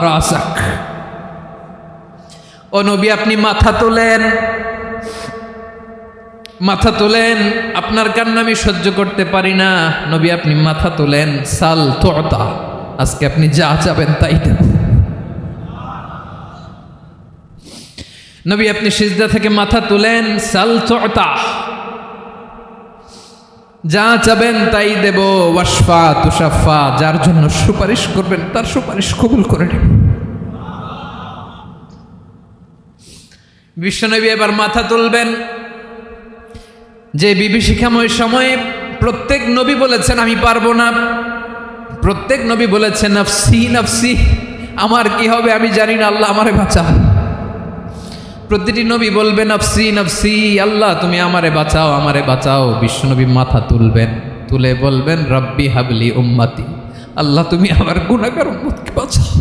রাসাক, ও নবী আপনি মাথা তোলেন, মাথা তোলেন, আপনার কান্না আমি সহ্য করতে পারি না। নবী আপনি মাথা তোলেন, সাল তুতা, আজকে আপনি যা চাবেন তাই দেব। নবী আপনি সিজদা থেকে মাথা তুলেন, সাল তুতা, যা চাবেন তাই দেব। ওয়াশফা তুশাফা, যার জন্য সুপারিশ করবেন তার সুপারিশ কবুল করে নেব। বিশ্বনবী এবার মাথা তুলবেন। যে বিভীষিকাময় সময়ে প্রত্যেক নবী বলেছেন আমি পারবো না, প্রত্যেক নবী বলেছেন নফসি নফসি, আমার কি হবে আমি জানি না, আল্লাহ আমারে বাঁচাও। প্রতিটি নবী বলবে নফসি নফসি, আল্লাহ তুমি আমারে বাঁচাও আমারে বাঁচাও। বিশ্বনবী মাথা তুলবেন, তুলে বলবেন রব্বি হাবলি উম্মতি, আল্লাহ তুমি আমার গুনাহগার উম্মতকে বাঁচাও।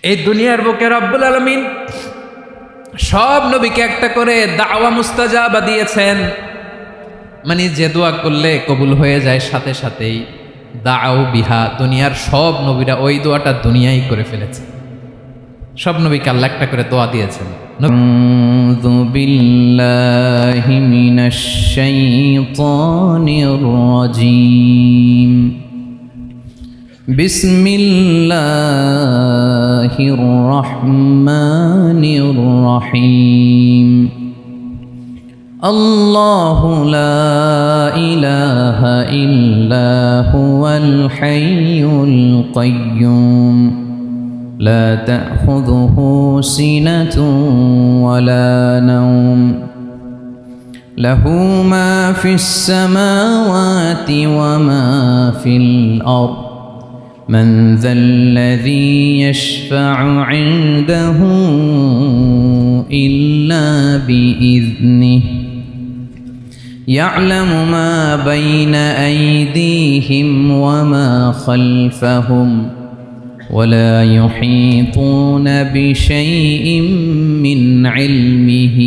এই দুনিয়ার বুকে রব্বুল আলামিন সব নবীকে একটা করে দাওয়া মুস্তাজাবা দিয়েছেন, মানে যে দোয়া করলে কবুল হয়ে যায় সাথে সাথেই। দাও বিহা, দুনিয়ার সব নবীরা ওই দোয়াটা দুনিয়ায় করে ফেলেছে। সব নবীকে আল্লাহ একটা করে দোয়া দিয়েছেন। আউযু বিল্লাহি মিনাশ শাইতানির রাজীম, বিসমিল্লাহির রহমানির রহিম। আল্লাহু লা ইলাহা ইল্লা হুয়াল হাইয়ুল কাইয়্যুম, لا تأخذه سنة ولا نوم، له ما في السماوات وما في الأرض، من ذا الذي يشفع عنده إلا بإذنه، يعلم ما بين أيديهم وما خلفهم، ولا يحيطون بشيء من علمه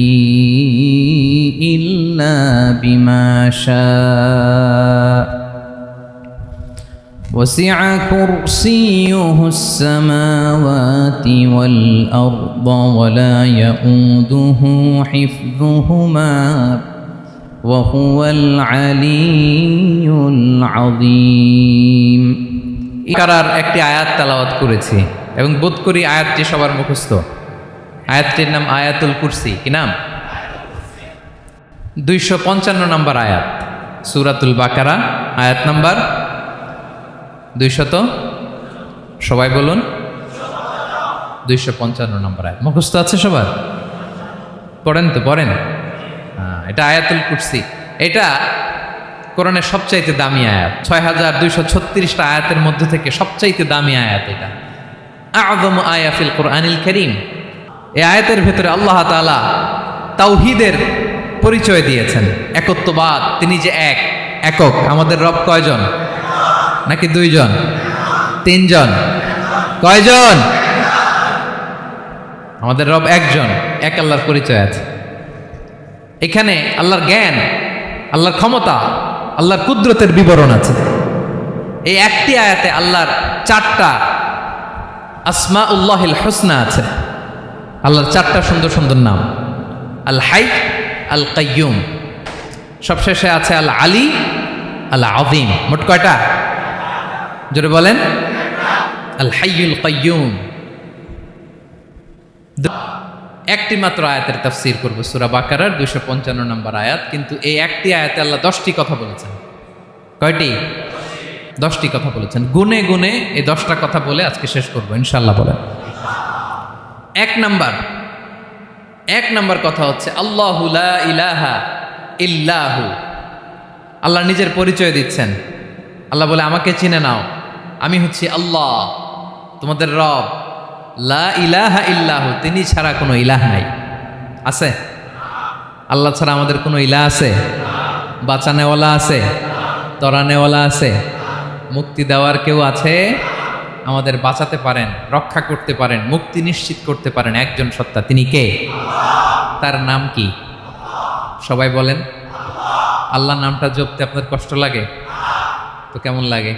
إلا بما شاء، وسع كرسيه السماوات والأرض ولا يؤوده حفظهما وهو العلي العظيم। কারার একটি আয়াত তেলাওয়াত করেছি এবং বোধ করি আয়াতটি সবার মুখস্থ। আয়াতটির নাম আয়াতুল কুরসি। কি নাম? 255 নম্বর আয়াত, সূরাতুল বাকারা, আয়াত নাম্বার 200, সবাই বলুন 255 নম্বর আয়াত। মুখস্থ আছে সবার? পড়েন তো, পড়েন। এটা আয়াতুল কুরসি। এটা কোরআনের সবচাইতে দামি আয়াত। 6236টা আয়াতের মধ্যে থেকে সবচাইতে দামি আয়াত এটা। আযম আয়া ফিল কোরআনিল কারীম। এই আয়াতের ভেতরে আল্লাহ তাআলা তাওহীদের পরিচয় দিয়েছেন, একত্ববাদ, তিনি যে একক। আমাদের রব কয়জন? নাকি দুইজন? তিনজন? কয়জন? আমাদের রব একজন, এক আল্লাহর পরিচয় আছে। এখানে আল্লাহর জ্ঞান, আল্লাহর ক্ষমতা, আল্লাহর কুদরতের বিবরণ আছে। এই একটি আয়াতে আল্লাহর 4টা আসমাউল্লাহিল হুসনা আছে। আল্লাহর 4টা সুন্দর সুন্দর নাম, আল হাই, আল কাইয়ুম, সবশেষে আছে আল আলী, আল আযীম। মোট কয়টা? জোরে বলেন। আল হাইয়ুল কাইয়ুম। একটি মাত্র আয়াতের তাফসীর করব, সূরা বাকারার 255 নম্বর আয়াত। কিন্তু এই একটি আয়াতে আল্লাহ 10টি কথা বলেছেন। কয়টি? 10টি কথা বলেছেন। গুনে গুনে এই 10টা কথা বলে আজকে শেষ করব ইনশাআল্লাহ। বলেন। এক নাম্বার কথা হচ্ছে আল্লাহু লা ইলাহা ইল্লাহু। আল্লাহ নিজের পরিচয় দিচ্ছেন। আল্লাহ বলে আমাকে চিনে নাও, আমি হচ্ছি আল্লাহ তোমাদের রব। লা ইলাহা ইল্লাহু, তিনি ছাড়া কোনো ইলাহ নাই। আছে? আল্লাহ ছাড়া আমাদের কোনো ইলাহ আছে? বাঁচানেওয়ালা আছে? তরানেওয়ালা আছে? মুক্তি দেওয়ার কেউ আছে? আমাদের বাঁচাতে পারেন, রক্ষা করতে পারেন, মুক্তি নিশ্চিত করতে পারেন একজন সত্তা। তিনি কে? তার নাম কি? সবাই বলেন। আল্লাহ নামটা জপতে আপনার কষ্ট লাগে? তো কেমন লাগে?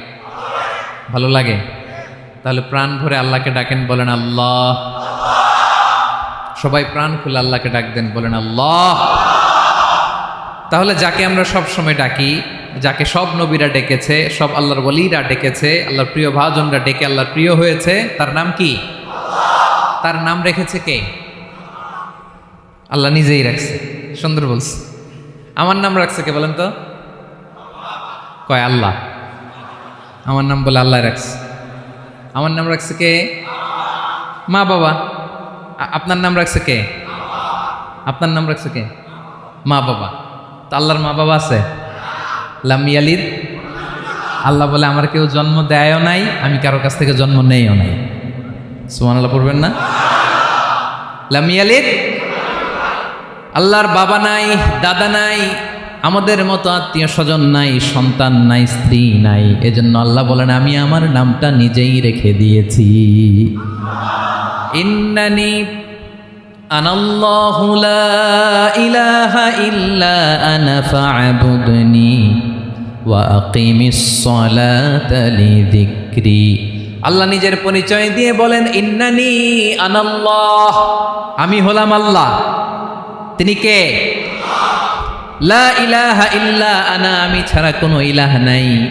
ভালো লাগে? তাহলে প্রাণ ভরে আল্লাহকে ডাকেন, বলেন আল্লাহ। সবাই প্রাণ খুলে আল্লাহকে ডাক দেন, বলেন আল্লাহ। তাহলে যাকে আমরা সব সময় ডাকি, যাকে সব নবীরা ডেকেছে, সব আল্লাহর ওলিরা ডেকেছে, আল্লাহর প্রিয় ভাজনরা ডেকে আল্লাহর প্রিয় হয়েছে, তার নাম কি? তার নাম রেখেছে কে? আল্লাহ নিজেই রাখছে। সুন্দর বলছে। আমার নাম রাখছে কে বলেন তো? কয় আল্লাহ। আমার নাম বলে আল্লাহ রাখছে। আমার নাম রাখছে কে? মা বাবা। আপনার নাম রাখছে কে? আপনার নাম রাখছে কে? মা বাবা। তো আল্লাহর মা বাবা আছে? লাম ইয়ালিদ। আল্লাহ বলে আমার কেউ জন্ম দেয়ও নাই, আমি কারো কাছ থেকে জন্ম নেইও নাই। সুবহানাল্লাহ পড়বেন না? লাম ইয়ালিদ। আল্লাহর বাবা নাই, দাদা নাই, আমাদের মতো আত্মীয় স্বজন নাই, সন্তান নাই, স্ত্রী নাই। এজন্য আল্লাহ বলেন আমি আমার নামটা নিজেই রেখে দিয়েছি। ইন্নানি আনাল্লাহু লা ইলাহা ইল্লা আনা ফা'বুদনি ওয়া আকিমিস সালাতা লিযিকরি। আল্লাহ নিজের পরিচয় দিয়ে বলেন ইন্নানি আনাল্লাহ, আমি হলাম আল্লাহ। তিনি কে? লা ইলাহা ইল্লা আনা, আমি ছাড়া কোনো ইলাহ নাই।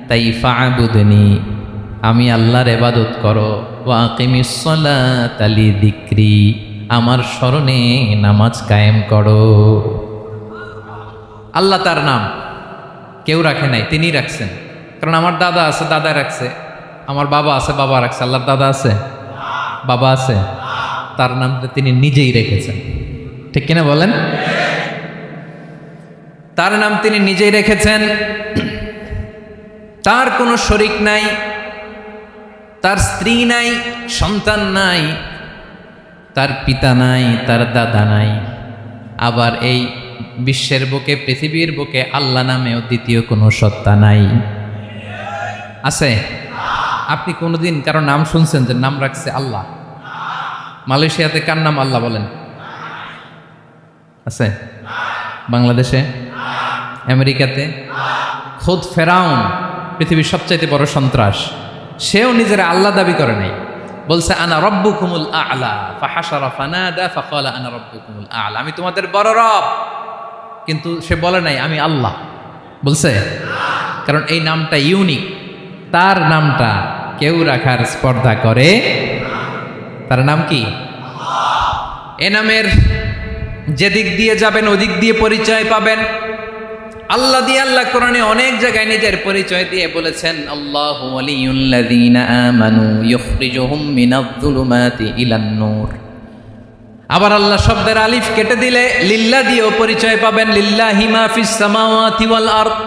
তাই ফা'বুদনি, আমি আল্লাহর ইবাদত করো। ওয়া আকিমিস সালাতা লিযিকরি, আমার স্মরণে নামাজ কায়েম করো। আল্লাহ তার নাম কেউ রাখে নাই, তিনিই রাখছেন। কারণ আমার দাদা আছে, দাদা রাখছে। আমার বাবা আছে, বাবা রাখছে। আল্লাহর দাদা আছে? বাবা আছে? তার নামটা তিনি নিজেই রেখেছেন। ঠিক কিনা বলেন? তার নাম তিনি নিজেই রেখেছেন। তার কোনো শরীক নাই, তার স্ত্রী নাই, সন্তান নাই, তার পিতা নাই, তার দাদা নাই। আবার এই বিশ্বের বুকে, পৃথিবীর বুকে আল্লাহ নামেও দ্বিতীয় কোনো সত্তা নাই। আছে? আপনি কোনোদিন কারো নাম শুনছেন যে নাম রাখছে আল্লাহ? মালয়েশিয়াতে কার নাম আল্লাহ বলেন? আছে? বাংলাদেশে? আমেরিকাতে? খোদ ফেরাউন, পৃথিবীর সবচাইতে বড় সন্ত্রাস, সেও নিজের আল্লাহ দাবি করে নাই। বলছে আনা রব্বুকুমুল আ'লা, ফাহাশারা ফানাদা ফাকালা আনা রব্বুকুমুল আ'লা, আমি তোমাদের বড় রব। কিন্তু সে বলে নাই আমি আল্লাহ। বলছে? কারণ এই নামটা ইউনিক। তার নামটা কেউ রাখার স্পর্ধা করে। তার নাম কি? এ নামের যেদিক দিয়ে যাবেন ওদিক দিয়ে পরিচয় পাবেন। আল্লাহ দিয়ে আল্লাহ কোরআনে অনেক জায়গায় নিজের পরিচয় দিয়ে বলেছেন আল্লাহু ওয়ালিয়ুল্লাযীনা আমানু ইখরিজুহুম মিনায-যুলুমাতি ইলান-নূর। আবার আল্লাহ শব্দের আলিফ কেটে দিলে লিল্লাহ দিয়েও পরিচয় পাবেন। লিল্লাহি মা ফিস সামাওয়াতি ওয়াল আরদ।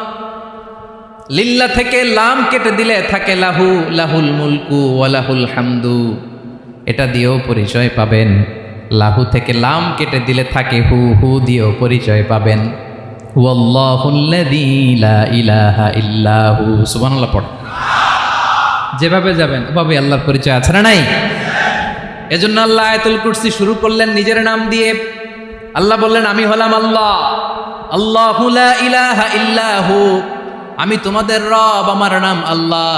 লিল্লাহ থেকে লাম কেটে দিলে থাকে লাহু, লাহুল মুলকু ওয়া লাহুল হামদু, এটা দিয়েও পরিচয় পাবেন। লাহু থেকে লাম কেটে দিলে থাকে হু, হু দিয়েও পরিচয় পাবেন। ওয়াল্লাহুল্লাযী লা ইলাহা ইল্লাহু। সুবহানাল্লাহ পড়ে। যেভাবে যাবেন ওভাবে আল্লাহর পরিচয় আছে না নাই? এজন্য আল্লাহ আয়াতুল কুরসি শুরু করলেন নিজের নাম দিয়ে। আল্লাহ বললেন আমি হলাম আল্লাহ, আল্লাহু লা ইলাহা ইল্লাহু, আমি তোমাদের রব, আমার নাম আল্লাহ।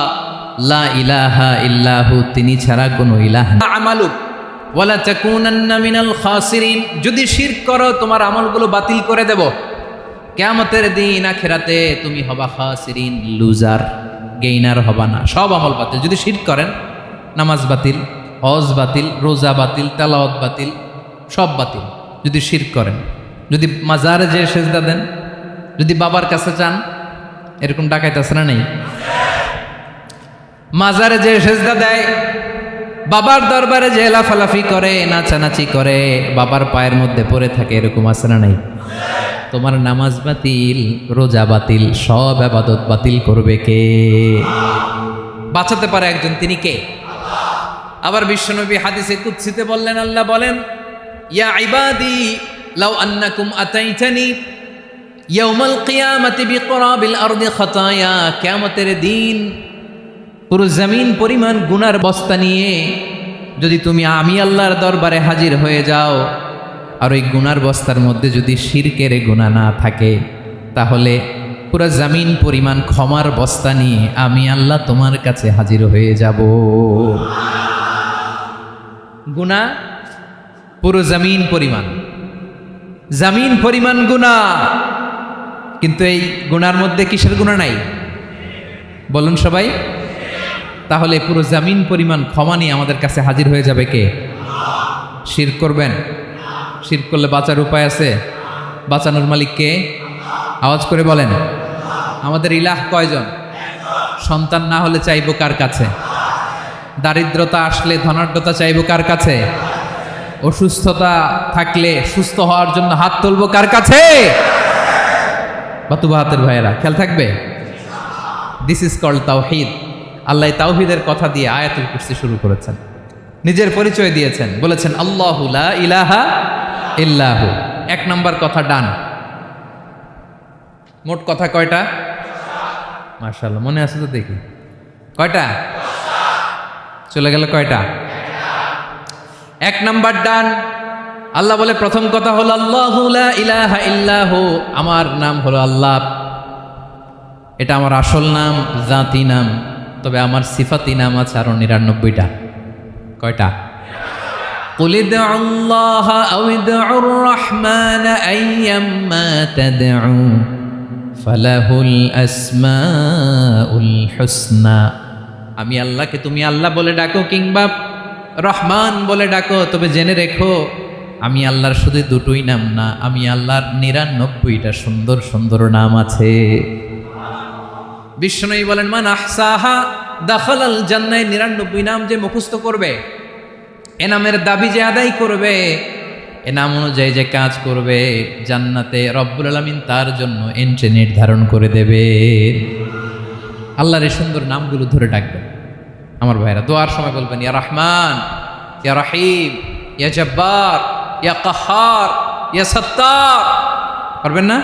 লা ইলাহা ইল্লাহু, তিনি ছাড়া কোনো ইলাহ না। আমালুক ওয়ালা তাকুনান্না মিনাল খাসিরিন, যদি শিরক করো তোমার আমলগুলো বাতিল করে দেব। কিয়ামতের দিন আখিরাতে তুমি হবা খাসিরিন, লুজার, গেইনার হবা না। সব আমল বাতিল। যদি শিরক করেন, নামাজ বাতিল, হজ বাতিল, রোজা বাতিল, তেলাওয়াত বাতিল, সব বাতিল। যদি শিরক করেন, যদি মাজারে যে সেজদা দেন, যদি বাবার কাছে চান, এরকম ডাকাইতে আছে না নেই? মাজারে যে সেজদা দেয়, বাবার দরবারে যে লাফালাফি করে, নাচানাচি করে, বাবার পায়ের মধ্যে পড়ে থাকে, এরকম আছে না নাই? তোমার নামাজ বাতিল, রোজা বাতিল, সব ইবাদত বাতিল করবে কে? বাঁচাতে পারে একজন, তিনি কে? আবার বিশ্বনবী হাদিসে কুদসিতে বললেন, আল্লাহ বলেন ইয়া ইবাদি লাউ আন্নাকুম আতাইতানি ইয়াউমাল কিয়ামাতি বিকরাবিল আরদি খাতায়া, কিয়ামতের দিন পুরো জমিন পরিমাণ গুনার বস্তা নিয়ে যদি তুমি আমি আল্লাহর দরবারে হাজির হয়ে যাও, আর ওই গুনার বস্তার মধ্যে যদি শিরকের গুনাহ না থাকে, তাহলে পুরো জমিন পরিমাণ ক্ষমার বস্তা নিয়ে আমি আল্লাহ তোমার কাছে হাজির হয়ে যাব। গুনাহ পুরো জমিন পরিমাণ গুনাহ, কিন্তু এই গুনার মধ্যে কিসের গুনাহ নাই বলুন সবাই? তাহলে পুরো জমিন পরিমাণ ক্ষমা নিয়ে আমাদের কাছে হাজির হয়ে যাবে কে? শিরক করবেন? শিরক করলে বাঁচার উপায় আছে? বাঁচানোর মালিক কে? আওয়াজ করে বলেন। আমাদের ইলাহ কয়জন? সন্তান না হলে চাইবো কার কাছে? দারিদ্রতা আসলে ধনাঢ্যতা চাইবো কার কাছে? অসুস্থতা থাকলে সুস্থ হওয়ার জন্য হাত তুলবো কার কাছে? বাতুবা হাতের ভাইয়েরা খেয়াল থাকবে। দিস ইজ কল্ড তাওহীদ। আল্লাহ তাওহীদের কথা দিয়ে আয়াতুল কুরসি শুরু করেছেন, নিজের পরিচয় দিয়েছেন, বলেছেন আল্লাহু লা ইলাহা ইল্লাহু। এক নম্বর কথা ডান। মোট কথা কয়টা? মাশাআল্লাহ, মনে আছে তো দেখি। কয়টা? চলে গেল কয়টা? এক নাম্বার ডান। আল্লাহ বলে প্রথম কথা হলো আল্লাহু লা ইলাহা ইল্লাহু, আমার নাম হলো আল্লাহ। এটা আমার আসল নাম, জাতি নাম। তবে আমার সিফাতি নাম আছে আরো ৯৯টা। কয়টা? কুল ইদউল্লাহ আও ইদউর রহমান আইয়াম্মা তাদউ ফালাহুল আসমাউল হুসনা। আমি আল্লাহকে তুমি আল্লাহ বলে ডাকো কিংবা রহমান বলে ডাকো, তবে জেনে রেখো আমি আল্লাহর শুধু দুটোই নাম না, আমি আল্লাহর ৯৯টা সুন্দর সুন্দর নাম আছে। বিষ্ণুই বলেন মান আহসাহা দাখালাল জান্নাহ। ৯৯ নাম যে মুখস্থ করবে, এ নামের দাবি যে আদায় করবে, এ নাম অনুযায়ী যে কাজ করবে, জান্নাতে রব্বুল আলামিন তার জন্য এন্ট্রি নির্ধারণ করে দেবে। আল্লাহর এই সুন্দর নামগুলো ধরে ডাকবেন আমার ভাইরা। দোয়ার সময় বলবেন ইয়া রহমান, ইয়া রহিম, ইয়া জব্বার, ইয়া কাহ্হার, ইয়া সত্তার। পারবেন না?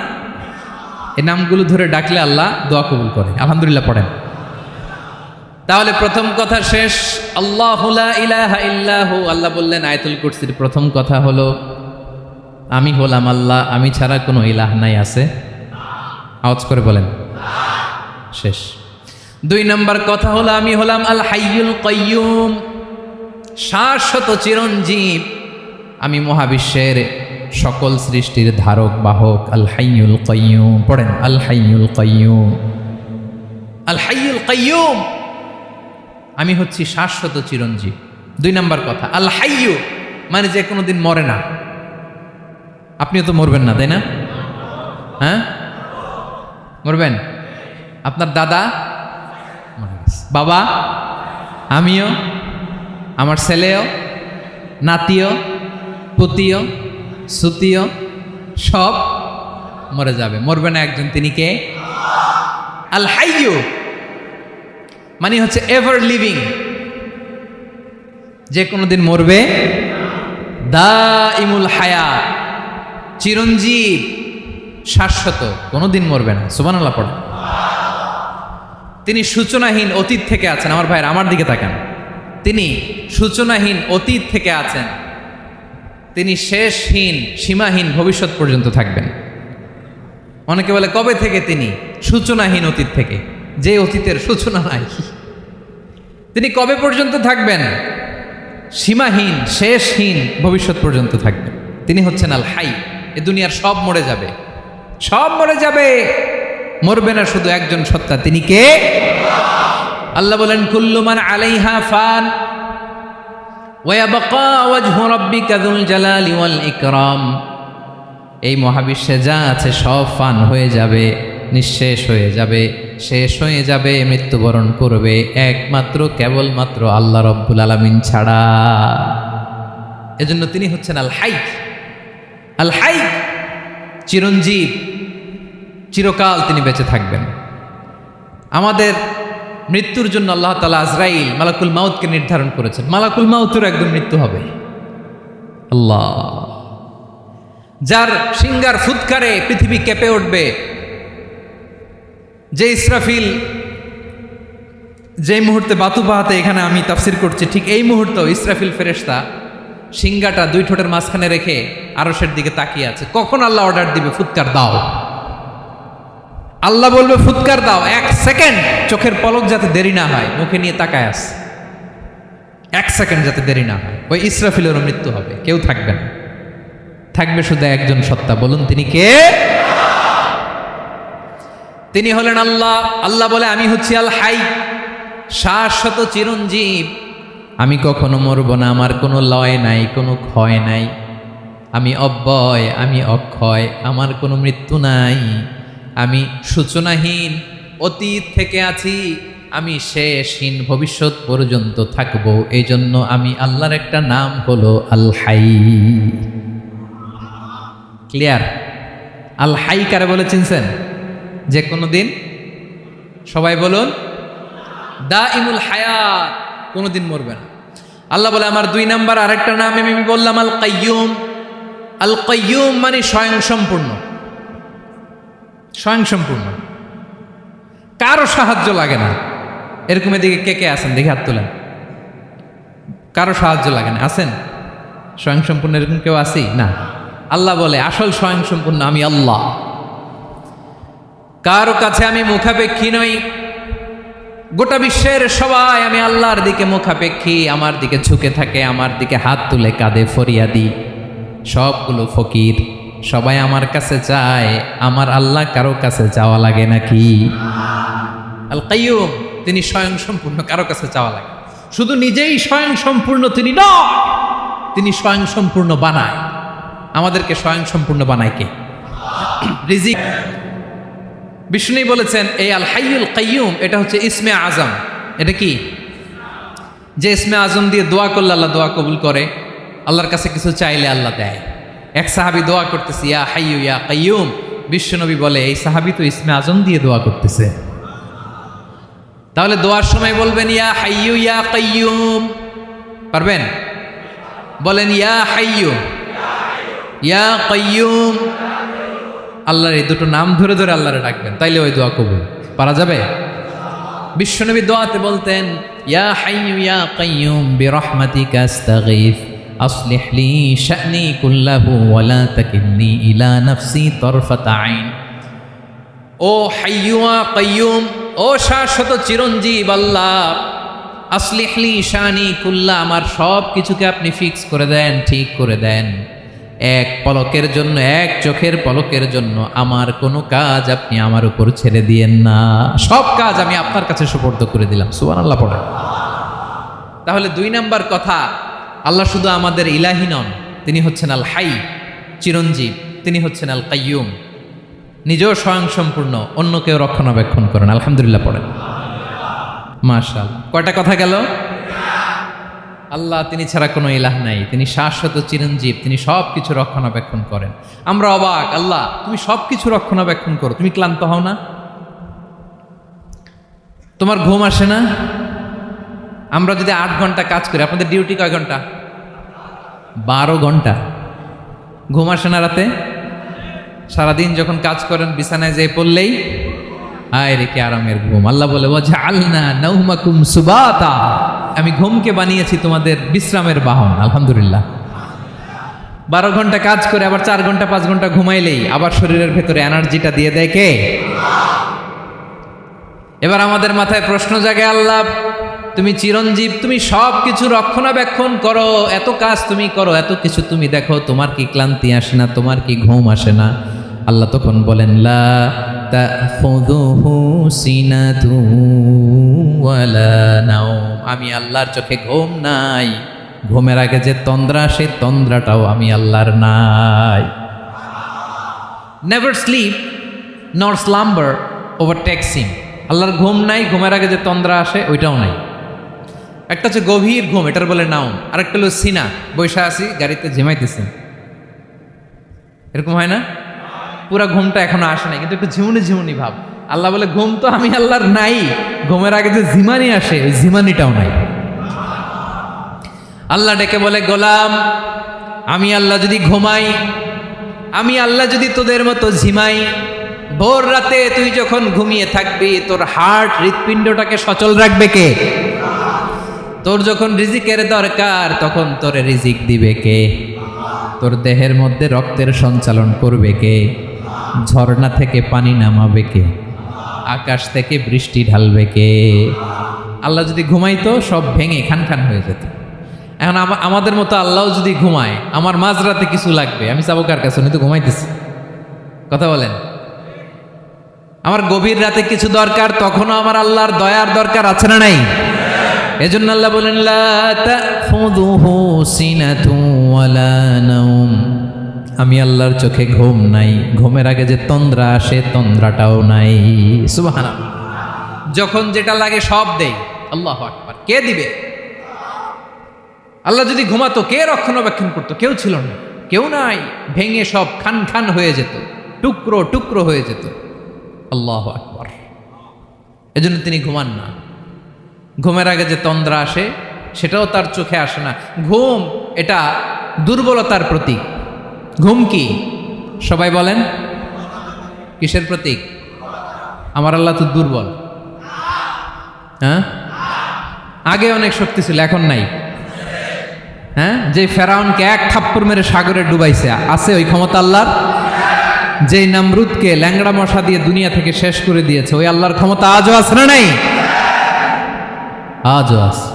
এই নামগুলো ধরে ডাকলে আল্লাহ দোয়া কবুল করে। আলহামদুলিল্লাহ পড়েন। তাহলে প্রথম কথা শেষ। আল্লাহু লা ইলাহা ইল্লাহু। আল্লাহ বললেন আয়াতুল কুরসির প্রথম কথা হলো আমি হলাম আল্লাহ, আমি ছাড়া কোনো ইলাহ নাই। আছে? আওয়াজ করে বলেন। শেষ। ২ নম্বর কথা হলো আমি হলাম আল হাইয়ুল কাইয়ুম, শাশ্বত চিরঞ্জীব। আমি মহাবিশ্বের সকল সৃষ্টির ধারক বাহক। আল হাইয়ুল কাইয়ুম পড়েন। আল হাইয়ুল কাইয়ুম, আল হাইয়ুল কাইয়ুম। আমি হচ্ছি শাশ্বত চিরঞ্জীব। ২ নম্বর কথা আল হাইয়ু, মানে যে কোনোদিন মরে না। আপনিও তো মরবেন না, তাই না? হ্যাঁ, মরবেন। আপনার দাদা, বাবা, আমিও, আমার ছেলেও, নাতিও, পুতিও, সুতিও সব মরে যাবে। মরবে না একজন, তিনি কে? আল হাইয়ু মানে হচ্ছে এভার লিভিং, যে কোনোদিন মরবে। দাইমুল হায়াত, চিরঞ্জীব, শাশ্বত, কোনোদিন মরবে না। সুবহানাল্লাহ পড়ে। তিনি সূচনাহীন অতীত থেকে আছেন। আমার ভাইয়ের আমার দিকে তাকান। তিনি সূচনাহীন অতীত থেকে আছেন। তিনি শেষহীন সীমাহীন ভবিষ্যৎ পর্যন্ত থাকবেন। অনেকে বলে কবে থেকে? তিনি সূচনাহীন অতীত থেকে, যে অতীতের সূচনা নাই। তিনি কবে পর্যন্ত থাকবেন? সীমাহীন শেষহীন ভবিষ্যৎ পর্যন্ত থাকবেন। তিনি হচ্ছেন আল হাই। এ দুনিয়ার সব মরে যাবে, সব মরে যাবে, মরবে না শুধু একজন সত্তা। তিনি কে? আল্লাহ বলেন কুল্লু মান আলাইহা ফান ওয়া ইয়াবকা ওয়াজহু রাব্বিকা যুল জালালি ওয়াল ইকরাম। এই মহাবিশ্বে যা আছে সব ফান হয়ে যাবে, নিঃশেষ হয়ে যাবে, শেষ হয়ে যাবে, মৃত্যুবরণ করবে, একমাত্র কেবলমাত্র আল্লাহ রব্বুল আলামিন ছাড়া। এজন্য তিনি হচ্ছেন আল হাই। আল হাই চিরঞ্জীব, চিরকাল তিনি বেঁচে থাকবেন। আমাদের মৃত্যুর জন্য আল্লাহ তাআলা আজরাইল মালাকুল মাউতকে নির্ধারণ করেছেন। মালাকুল মাউতের একদম মৃত্যু হবে। আল্লাহ, যার সিংগার ফুৎকারে পৃথিবী কেঁপে উঠবে, যে ইসরাফিল যে মুহূর্তে বাতুবাহাতে এখানে আমি তাফসির করছি, ঠিক এই মুহূর্তে ইসরাফিল ফেরেশতা সিংগাটা 2 ঠোঁটের মাঝখানে রেখে আরশের দিকে তাকিয়ে আছে। কখন আল্লাহ অর্ডার দিবে ফুৎকার দাও। আল্লাহ বলবে ফুৎকার দাও, 1 সেকেন্ড চোখের পলক যাতে দেরি না হয়, মুখে নিয়ে তাকায় আস, 1 সেকেন্ড যাতে দেরি না হয়। ওই ইসরাফিলেরও মৃত্যু হবে, কেউ থাকবে না, থাকবে শুধু একজন সত্তা। বলুন তিনি কে? তিনি হলেন আল্লাহ। আল্লাহ বলে আমি হচ্ছি আল হাই, শাশ্বত চিরঞ্জীব, আমি কখনো মরব না, আমার কোনো লয় নাই, কোনো ক্ষয় নাই, আমি অব্যয়, আমি অক্ষয়, আমার কোনো মৃত্যু নাই, আমি সূচনাহীন, অতীত থেকে আছি, আমি শেষহীন, ভবিষ্যৎ পর্যন্ত থাকবো। এই জন্য আমি আল্লাহর একটা নাম হলো আল হাই। ক্লিয়ার? আল হাই কারে বলে চিনছেন? যে কোনো দিন, সবাই বলুন, দাইমুল হায়াত, কোনোদিন মরবে না। আল্লাহ বলে আমার 2 নাম্বার আরেকটা নাম আমি বললাম আল কাইয়ুম। আল কাইয়ুম মানে স্বয়ংসম্পূর্ণ, স্বয়ংসম্পূর্ণ, কারো সাহায্য লাগে না। এরকম এদিকে কে কে আছেন দেখে হাত তোলেন। কারো সাহায্য লাগে না, আছেন? স্বয়ংসম্পূর্ণ এরকম কেউ আছি না? আল্লাহ বলে আসল স্বয়ংসম্পূর্ণ আমি আল্লাহ, কারো কাছে আমি মুখাপেক্ষী নই। গোটা বিশ্বের সবাই আমি আল্লাহর দিকে মুখাপেক্ষী, আমার দিকে ঝুঁকে থাকে, আমার দিকে হাত তুলে কাঁদে ফরিয়াদি, সবগুলো ফকির, সবাই আমার কাছে চায়। আমার আল্লাহ কারো কাছে চাওয়া লাগে নাকি? আল কাইয়ুম, তিনি স্বয়ংসম্পূর্ণ, কারো কাছে চাওয়া লাগে। শুধু নিজেই স্বয়ংসম্পূর্ণ তিনি নয়, তিনি স্বয়ংসম্পূর্ণ বানায়। আমাদেরকে স্বয়ংসম্পূর্ণ বানায় কে? রিজিক। বিষ্ণু বলেছেন এই আল হাইয়ুল কাইয়ুম এটা হচ্ছে ইসমে আজম। এটা কি? যে ইসমে আজম দিয়ে দোয়া করলে আল্লাহ দোয়া কবুল করে, আল্লাহর কাছে কিছু চাইলে আল্লাহ দেয়। এক সাহাবী দোয়া করতেছে ইয়া হাইয়ু ইয়া কাইয়ুম, বিশ্বনবী বলে এই সাহাবী তো ইসমে আজম দিয়ে দোয়া করতেছে, তাহলে দোয়ার সময় বলবেন ইয়া হাইয়ু ইয়া কাইয়ুম। পারবেন? বলেন ইয়া হাইয়ু ইয়া কাইয়ুম। আল্লাহর এই দুটো নাম ধরে ধরে আল্লাহরে ডাকবেন, তাইলে ওই দোয়া কবুল। পারা যাবে? বিশ্বনবী দোয়াতে বলতেন ইয়া হাইয়ু ইয়া কাইয়ুম বিরহমাতিকা আস্তাগীথ আসলিহ লি শা'নি কুল্লাহু ওয়া লা তাকিলনি ইলা নাফসি তারফাতা আইন। ও হাইয়ু ওয়া কাইয়ুম, ও শাশ্বত চিরঞ্জীব আল্লাহ, আসলিহ লি শা'নি কুল্লা, আমার সব কিছুকে আপনি ফিক্স করে দেন, ঠিক করে দেন। এক পলকের জন্য, এক চোখের পলকের জন্য আমার কোনো কাজ আপনি আমার উপর ছেড়ে দিয়েন না, সব কাজ আমি আপনার কাছে সুপর্দ করে দিলাম। সুবহানাল্লাহ পড়ে। তাহলে 2 নাম্বার কথা, আল্লাহ শুধু আমাদের ইলাহি নন, তিনি হচ্ছেন আল হাই, চিরঞ্জীব, তিনি হচ্ছেন আল কাইয়ুম, নিজেও স্বয়ংসম্পূর্ণ, অন্যকেও রক্ষণাবেক্ষণ করেন। আলহামদুলিল্লাহ পড়েন। মাশাআল্লাহ। কয়টা কথা গেল? আল্লাহ তিনি ছাড়া কোনো ইলাহ নাই, তিনি শাশ্বত চিরঞ্জীব, তিনি সব কিছু রক্ষণাবেক্ষণ করেন। আমরা অবাক, আল্লাহ তুমি সব কিছু রক্ষণাবেক্ষণ করো, তুমি ক্লান্ত হও না? তোমার ঘুম আসে না? আমরা যদি 8 ঘন্টা কাজ করি, আপনাদের ডিউটি কয় ঘন্টা? 12 ঘন্টা। ঘুম আসে না রাতে? সারাদিন যখন কাজ করেন বিছানায় যেয়ে পড়লেই আয় রে কি আরামের ঘুম। আল্লাহ বলে ওয়াজআলনা নাওমাকুম সুবাতা, আমি ঘুমকে বানিয়েছি তোমাদের বিশ্রামের বাহন। আলহামদুলিল্লাহ। 12 ঘন্টা কাজ করে আবার 4 ঘন্টা 5 ঘন্টা ঘুমাইলেই আবার শরীরের ভেতরে এনার্জিটা দিয়ে দেয় কে? এবার আমাদের মাথায় প্রশ্ন জাগে, আল্লাহ তুমি চিরঞ্জীব, তুমি সব কিছু রক্ষণাবেক্ষণ করো, এত কাজ তুমি করো, এত কিছু তুমি দেখো, তোমার কি ক্লান্তি আসে না? তোমার কি ঘুম আসে না? আল্লাহ তখন বলেন লা তাখুযুহু সিনাতু ওয়ালা নাওম, আমি আল্লাহর চোখে ঘুম নাই, ঘুমের আগে যে তন্দ্রা, সেই তন্দ্রাটাও আমি আল্লাহর নাই। নেভার স্লিপ নর স্লাম্বার ওভারটেকস হিম, আল্লাহর ঘুম নাই, ঘুমের আগে যে তন্দ্রা আসে ওইটাও নাই। একটা হচ্ছে গভীর ঘুম, এটার বলে নাওম, আর একটা হলো সিনা, বৈশা আছি গাড়িতে ঝিমাইতেছেন, এরকম হয় না? পুরা ঘুমটা এখনো আসে নাই, কিন্তু একটু ঝিমুনি ঝিমুনি ভাব। আল্লাহ বলে ঘুম তো আমি আল্লাহর নাই, ঘুমের আগে যে ঝিমানি আসে ওই ঝিমানিটাও নাই। আল্লাহ ডেকে বলে গোলাম, আমি আল্লাহ যদি ঘুমাই, আমি আল্লাহ যদি তোদের মতো ঝিমাই, ভোর রাতে তুই যখন ঘুমিয়ে থাকবি তোর হার্ট হৃৎপিণ্ডটাকে সচল রাখবে কে? তোর যখন রিজিকের দরকার তখন তোর রিজিক দিবে কে? তোর দেহের মধ্যে রক্তের সঞ্চালন করবে কে? ঝর্ণা থেকে পানি নামাবে কে? আকাশ থেকে বৃষ্টি ঢালবে কে? আল্লাহ যদি ঘুমাইতো সব ভেঙে খান খান হয়ে যেত। এখন আমাদের মতো আল্লাহও যদি ঘুমায়, আমার মাঝরাতে কিছু লাগবে, আমি যাবো কার কাছে? উনি তো ঘুমাইতেছি। কথা বলেন। আমার গভীর রাতে কিছু দরকার, তখনও আমার আল্লাহর দয়ার দরকার আছে না নাই? এজন্য আল্লাহ বলেন লা তাখুযুহু সিনাতুন ওয়ালা নাওম, আমি আল্লাহর চোখে ঘুম নাই, ঘুমের আগে যে তন্দ্রা আসে তন্দ্রাটাও নাই। সুবহানাল্লাহ। যখন যেটা লাগে সব দেই। আল্লাহু আকবার। কে দিবে? আল্লাহ যদি ঘুমাতো কে রক্ষণাবেক্ষণ করতো? কেউ ছিল না, কেউ নাই, ভেঙে সব খান খান হয়ে যেত, টুকরো টুকরো হয়ে যেত। আল্লাহু আকবার। এজন্য তিনি ঘুমান না। ঘুমের আগে যে তন্দ্রা আসে সেটাও তার চোখে আসে না। ঘুম এটা দুর্বলতার প্রতীক। ঘুম কি? সবাই বলেন, কিসের প্রতীক? আমার আল্লাহ তো দুর্বল। হ্যাঁ, আগে অনেক শক্তি ছিল, এখন নাই। হ্যাঁ, যে ফেরাউনকে এক থাপ্পড় মেরে সাগরে ডুবাইছে, আছে ওই ক্ষমতা আল্লাহর? যে নামরুদকে ল্যাংড়া মশা দিয়ে দুনিয়া থেকে শেষ করে দিয়েছে, ওই আল্লাহর ক্ষমতা আজও আছে না নাই? আজও আছে,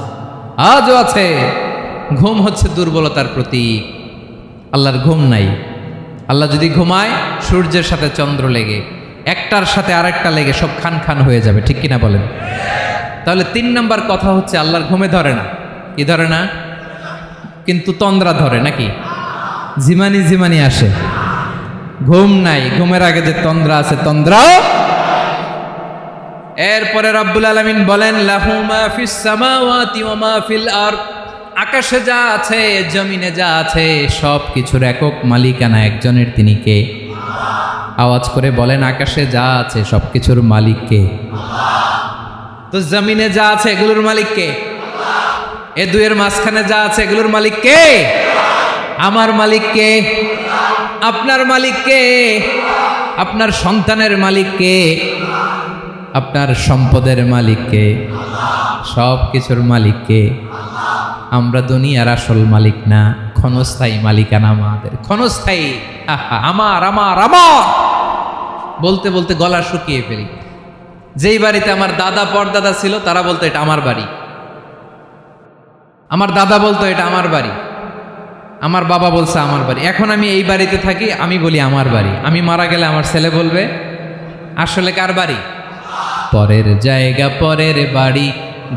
আজও আছে। ঘুম হচ্ছে দুর্বলতার প্রতীক। আল্লাহর ঘুম নাই। আল্লাহ যদি ঘুমায়, সূর্যের সাথে চন্দ্র লেগে, একটার সাথে আরেকটা লেগে সব খান খান হয়ে যাবে, ঠিক কিনা বলেন? তাহলে 3 নাম্বার কথা হচ্ছে আল্লাহর ঘুমে ধরে না। কি ধরে না? কিন্তু তন্দ্রা ধরে নাকি? জিমানি জিমানি আসে। ঘুম নাই, ঘুমের আগে যে তন্দ্রা আছে তন্দ্রাও। এরপরে রব্বুল আলামিন বলেন লাহু মা ফিস সামাওয়াতি ওয়া মা ফিল আরদ, আকাশে যা আছে জমিনে যা আছে সব কিছুর একক মালিকানা একজনের। তিনি কে? আওয়াজ করে বলেন, আকাশে যা আছে সব কিছুর মালিক কে? তো জমিনে যা আছে এগুলোর মালিক কে? এ দুয়ের মাঝখানে যা আছে এগুলোর মালিক কে? আমার মালিক কে? আপনার মালিক কে? আপনার সন্তানের মালিক কে? আপনার সম্পদের মালিক কে? সব কিছুর মালিক কে? আমরা দুনিয়ার আসল মালিক না, ক্ষণস্থায়ী মালিকানা আমাদের। ক্ষণস্থায়ী। আমার আমার আমার বলতে বলতে গলা শুকিয়ে ফেলি। যেই বাড়িতে আমার দাদা পরদাদা ছিল তারা বলতো এটা আমার বাড়ি, আমার দাদা বলতো এটা আমার বাড়ি, আমার বাবা বলছে আমার বাড়ি। এখন আমি এই বাড়িতে থাকি, আমি বলি আমার বাড়ি। আমি মারা গেলে আমার ছেলে বলবে আসলে কার বাড়ি? পরের জায়গা পরের বাড়ি,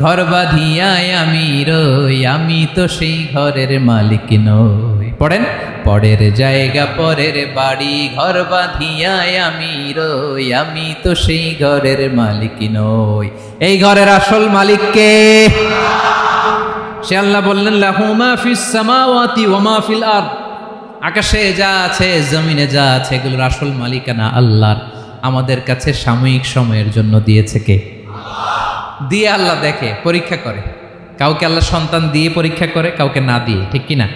ঘর বাঁধিয়ায় আমি রই, আমি তো সেই ঘরের মালিক নই। পড়েন, পরের জায়গা পরের বাড়ি, ঘর বাঁধিয়ায় আমি রই, আমি তো সেই ঘরের মালিক নই। এই ঘরের আসল মালিক কে? সে আল্লাহ বললেন লাহু মা ফিস সামাওয়াতি ওয়া মা ফিল আরদ, আকাশে যা আছে জমিনে যা আছে এগুলোর আসল মালিকানা আল্লাহর। আমাদের কাছে সাময়িক সময়ের জন্য দিয়েছে কে? দিয়ে আল্লাহ দেখে, পরীক্ষা করে। কাউকে আল্লাহ সন্তান দিয়ে পরীক্ষা করে, কাউকে না দিয়ে, ঠিক কিনা?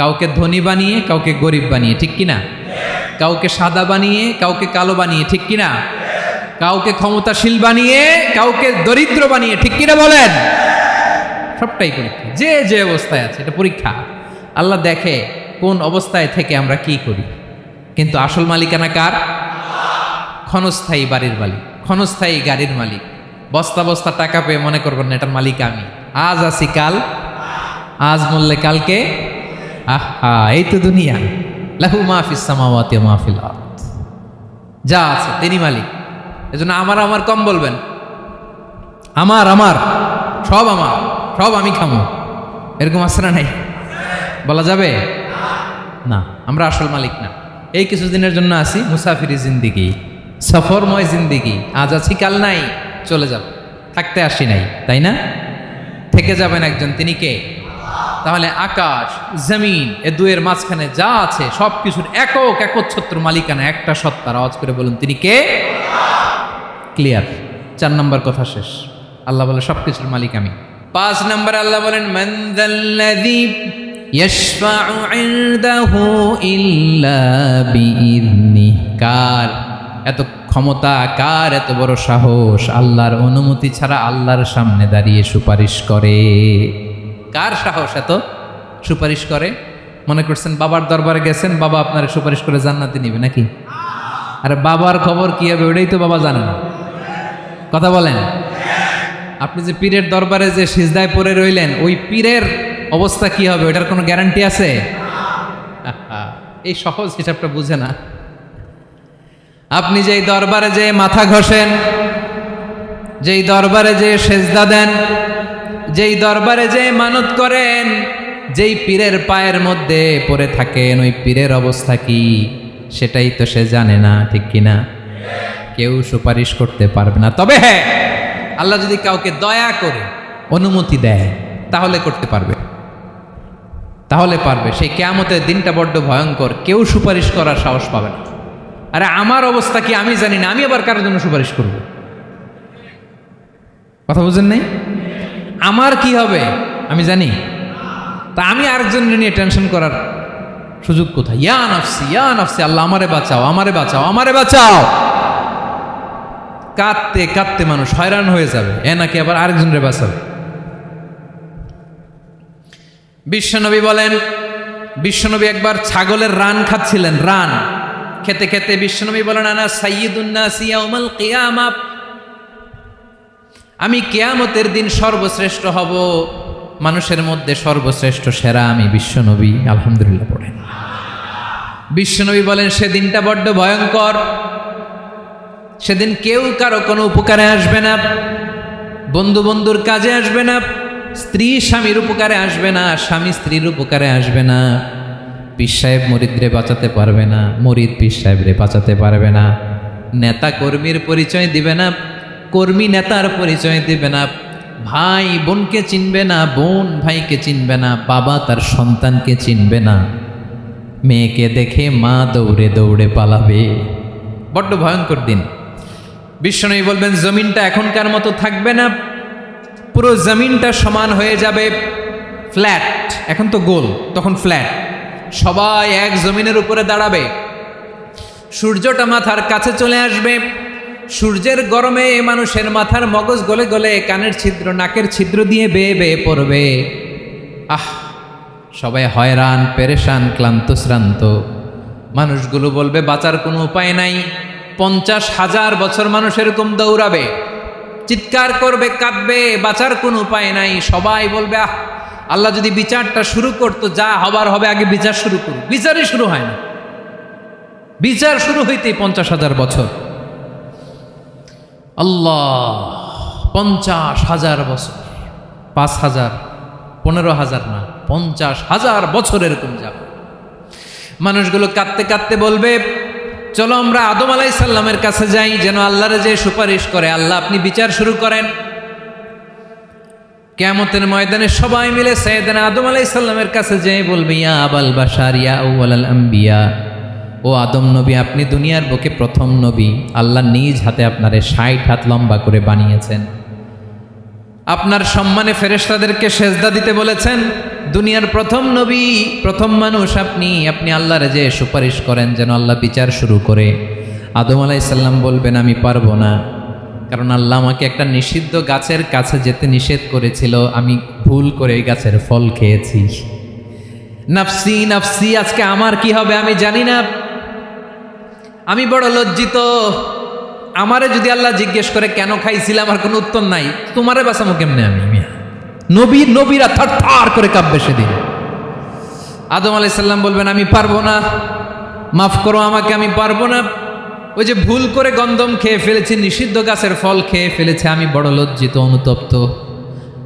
কাউকে ধনী বানিয়ে, কাউকে গরিব বানিয়ে, ঠিক কিনা? কাউকে সাদা বানিয়ে, কাউকে কালো বানিয়ে, ঠিক কিনা? কাউকে ক্ষমতাশীল বানিয়ে, কাউকে দরিদ্র বানিয়ে, ঠিক কিনা বলেন? সবটাই পরীক্ষা। যে যে অবস্থায় আছে এটা পরীক্ষা। আল্লাহ দেখে কোন অবস্থায় থেকে আমরা কি করি। কিন্তু আসল মালিকানা কার? ক্ষণস্থায়ী বাড়ির মালিক, ক্ষণস্থায়ী গাড়ির মালিক। বস্তা বস্তা টাকা পেয়ে মনে করবেন না এটার মালিক আমি। আজ আছি কাল, আজ মরলে কালকে। আহা, এই তো দুনিয়া। লাহু মা ফিস সামাওয়াতি ওয়া মা ফিল আরদ, যা আছে তিনি মালিক। এজন্য আমার আমার কম বলবেন। আমার আমার সব আমার, সব আমি খামো, এরকম আছে না নাই? বলা যাবে না। আমরা আসল মালিক না। এই কিছুদিনের জন্য আসি, মুসাফিরি জিন্দিগি, সফরময় জিন্দিগি। আজ আছি কাল নাই, চলে যাব। থাকতে আসি নাই, তাই না? থেকে যাবেন একজন, তিনি কে? তাহলে আকাশ জমিন এ দুয়ের মাঝখানে যা আছে সব কিছুর একক একচ্ছত্র মালিকানা একটা সত্তার। আওয়াজ করে বলুন তিনি কে? ক্লিয়ার। 4 নম্বর কথা শেষ। আল্লাহ বলে সব কিছুর মালিক আমি। 5 নম্বরে আল্লাহ বলেন মান যাল্লাযী ইয়াশফাউ ইনদাহু ইল্লা বিইذনিহি, কার এত ক্ষমতা, কার এত বড় সাহস আল্লাহর অনুমতি ছাড়া আল্লাহর সামনে দাঁড়িয়ে সুপারিশ করে? কার সাহস এত সুপারিশ করে? মনে করছেন বাবার দরবারে গেছেন, বাবা আপনার সুপারিশ করে জান্নাতে নিবে নাকি? আরে বাবার খবর কি হবে ওটাই তো বাবা জানে না। কথা বলেন। আপনি যে পীরের দরবারে যে সিজদায় পড়ে রইলেন, ওই পীরের অবস্থা কি হবে ওটার কোনো গ্যারান্টি আছে? এই সহজ হিসাবটা বুঝে না। আপনি যেই দরবারে যে মাথা ঘষেন, যেই দরবারে যে সেজদা দেন, যেই দরবারে যে মানত করেন, যেই পীরের পায়ের মধ্যে পড়ে থাকেন, ওই পীরের অবস্থা কি সেটাই তো সে জানে না, ঠিক কিনা? কেউ সুপারিশ করতে পারবে না। তবে হ্যাঁ, আল্লাহ যদি কাউকে দয়া করে অনুমতি দেয় তাহলে করতে পারবে, তাহলে পারবে। সেই কিয়ামতের দিনটা বড্ড ভয়ঙ্কর, কেউ সুপারিশ করার সাহস পাবে না। আরে আমার অবস্থা কি আমি জানি না, আমি আবার কারোর জন্য সুপারিশ করব? কথা বুঝেন নাই? আমার কি হবে আমি জানি, তা আমি আরেকজনের নিয়ে টেনশন করার সুযোগ কোথায়? ইয়া নাফসি ইয়া নাফসি, আল্লাহ আমারে বাঁচাও, আমারে বাঁচাও, আমারে বাঁচাও। কাঁদতে কাঁদতে মানুষ হয়রান হয়ে যাবে, এ নাকি আবার আরেকজনের বাঁচাবে। বিশ্বনবী বলেন, বিশ্বনবী একবার ছাগলের রান খাচ্ছিলেন, রান খেতে খেতে বিশ্বনবী বলেন, আনা সাইয়্যিদুন নাস ইয়াউমাল কিয়ামাহ, আমি কিয়ামতের দিন সর্বশ্রেষ্ঠ হব, মানুষের মধ্যে সর্বশ্রেষ্ঠ সেরা আমি বিশ্বনবী। আলহামদুলিল্লাহ পড়েন। বিশ্বনবী বলেন, সেদিনটা বড্ড ভয়ঙ্কর, সেদিন কেউ কারো কোনো উপকারে আসবে না, বন্ধু বন্ধুর কাজে আসবে না, স্ত্রী স্বামীর উপকারে আসবে না, স্বামী স্ত্রীর উপকারে আসবে না, পীর সাহেব মুরিদরে বাঁচাতে পারবে না, মুরিদ পীর সাহেবরে বাঁচাতে পারবে না, নেতা কর্মীর পরিচয় দিবে না, কর্মী নেতার পরিচয় দিবে না, ভাই বোনকে চিনবে না, বোন ভাইকে চিনবে না, বাবা তার সন্তানকে চিনবে না, মেয়েকে দেখে মা দৌড়ে দৌড়ে পালাবে। বড্ড ভয়ঙ্কর দিন। বিশ্বনবী বলবেন, জমিনটা এখনকার মতো থাকবে না, পুরো জমিনটা সমান হয়ে যাবে, ফ্ল্যাট। এখন তো গোল, তখন ফ্ল্যাট। সবাই এক জমিনের উপরে দাঁড়াবে, সূর্যটা মাথার কাছে চলে আসবে, সূর্যের গরমে মানুষের মাথার মগজ গলে গলে কানের ছিদ্র নাকের ছিদ্র দিয়ে বেয়ে বেয়ে পড়বে। সবাই হয়রান, পেরেশান, ক্লান্ত শ্রান্ত। মানুষগুলো বলবে বাঁচার কোনো উপায় নাই। 50,000 বছর মানুষ এরকম দৌড়াবে, চিৎকার করবে, কাঁদবে, বাঁচার কোনো উপায় নাই। সবাই বলবে আল্লাহ যদি বিচারটা শুরু করতো, যা হবার হবে, আগে বিচার শুরু করুক। বিচারই শুরু হয় না, বিচার শুরু হইতেই 50,000 বছর। আল্লাহ, 50,000 বছর, 5,000, 15,000 না, 50,000 বছর এরকম যাবে। মানুষগুলো কাঁদতে কাঁদতে বলবে, চলো আমরা আদম আলাইহিস সালামের কাছে যাই, যেন আল্লাহরে যে সুপারিশ করে, আল্লাহ আপনি বিচার শুরু করেন। কিয়ামতের ময়দানে সবাই মিলে সাইয়েদনা আদম আলাইহিস সালামের কাছে যেয়ে বলবে, ইয়া আবাল বাশার ইয়া আউয়ালাল আম্বিয়া, ও আদম নবী, আপনি দুনিয়ার বুকে প্রথম নবী, আল্লাহ নিজ হাতে আপনারে 60 হাত লম্বা করে বানিয়েছেন, আপনার সম্মানে ফেরেশতাদেরকে সেজদা দিতে বলেছেন, দুনিয়ার প্রথম নবী, প্রথম মানুষ আপনি, আপনি আল্লাহরে যে সুপারিশ করেন যেন আল্লাহ বিচার শুরু করে। আদম আলাইহিস সালাম বলবেন, আমি পারবো না, কারণ আল্লাহ আমাকে একটা নিষিদ্ধ গাছের কাছে যেতে নিষেধ করেছিল, আমি ভুল করে এই গাছের ফল খেয়েছি। নাফসি নাফসি, আজকে আমার কি হবে আমি জানি না, আমি বড় লজ্জিত। আমারে যদি আল্লাহ জিজ্ঞেস করে কেন খাইছিলাম, আমার কোনো উত্তর নাই, তোমারে বাঁচামো কেমনে আমি? নবীরা থার থার করে কাঁপবে সেদিন। আদম আলাইহিস সালাম বলবেন, আমি পারবো না, মাফ করো আমাকে, আমি পারবো না, ওই যে ভুল করে গন্ধম খেয়ে ফেলেছি, নিষিদ্ধ গাছের ফল খেয়ে ফেলেছে, আমি বড় লজ্জিত, অনুতপ্ত,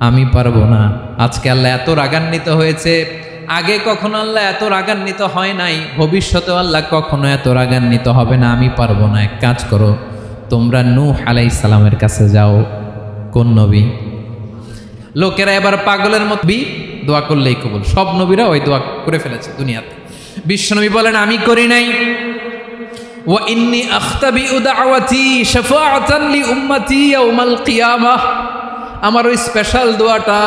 আমি পারবো না। আজকে আল্লাহ এত রাগান্বিত হয়েছে, আগে কখনো আল্লাহ এত রাগান্বিত হয় নাই, ভবিষ্যতেও আল্লাহ কখনো এত রাগান্বিত হবে না, আমি পারবো না। এক কাজ করো, তোমরা নূহ আলাইহিস সালামের কাছে যাও। কোন নবী? লোকেরা এবার পাগলের মতো দোয়া করলেই কবুল, সব নবীরা ওই দোয়া করে ফেলেছে দুনিয়াতে। বিশ্বনবী বলেন, আমি করি নাই। ওয়া ইন্নী আখতাবিউ দাওয়াতি শাফাআতান লি উম্মতি ইয়াউমাল কিয়ামাহ, আমার ওই স্পেশাল দোয়াটা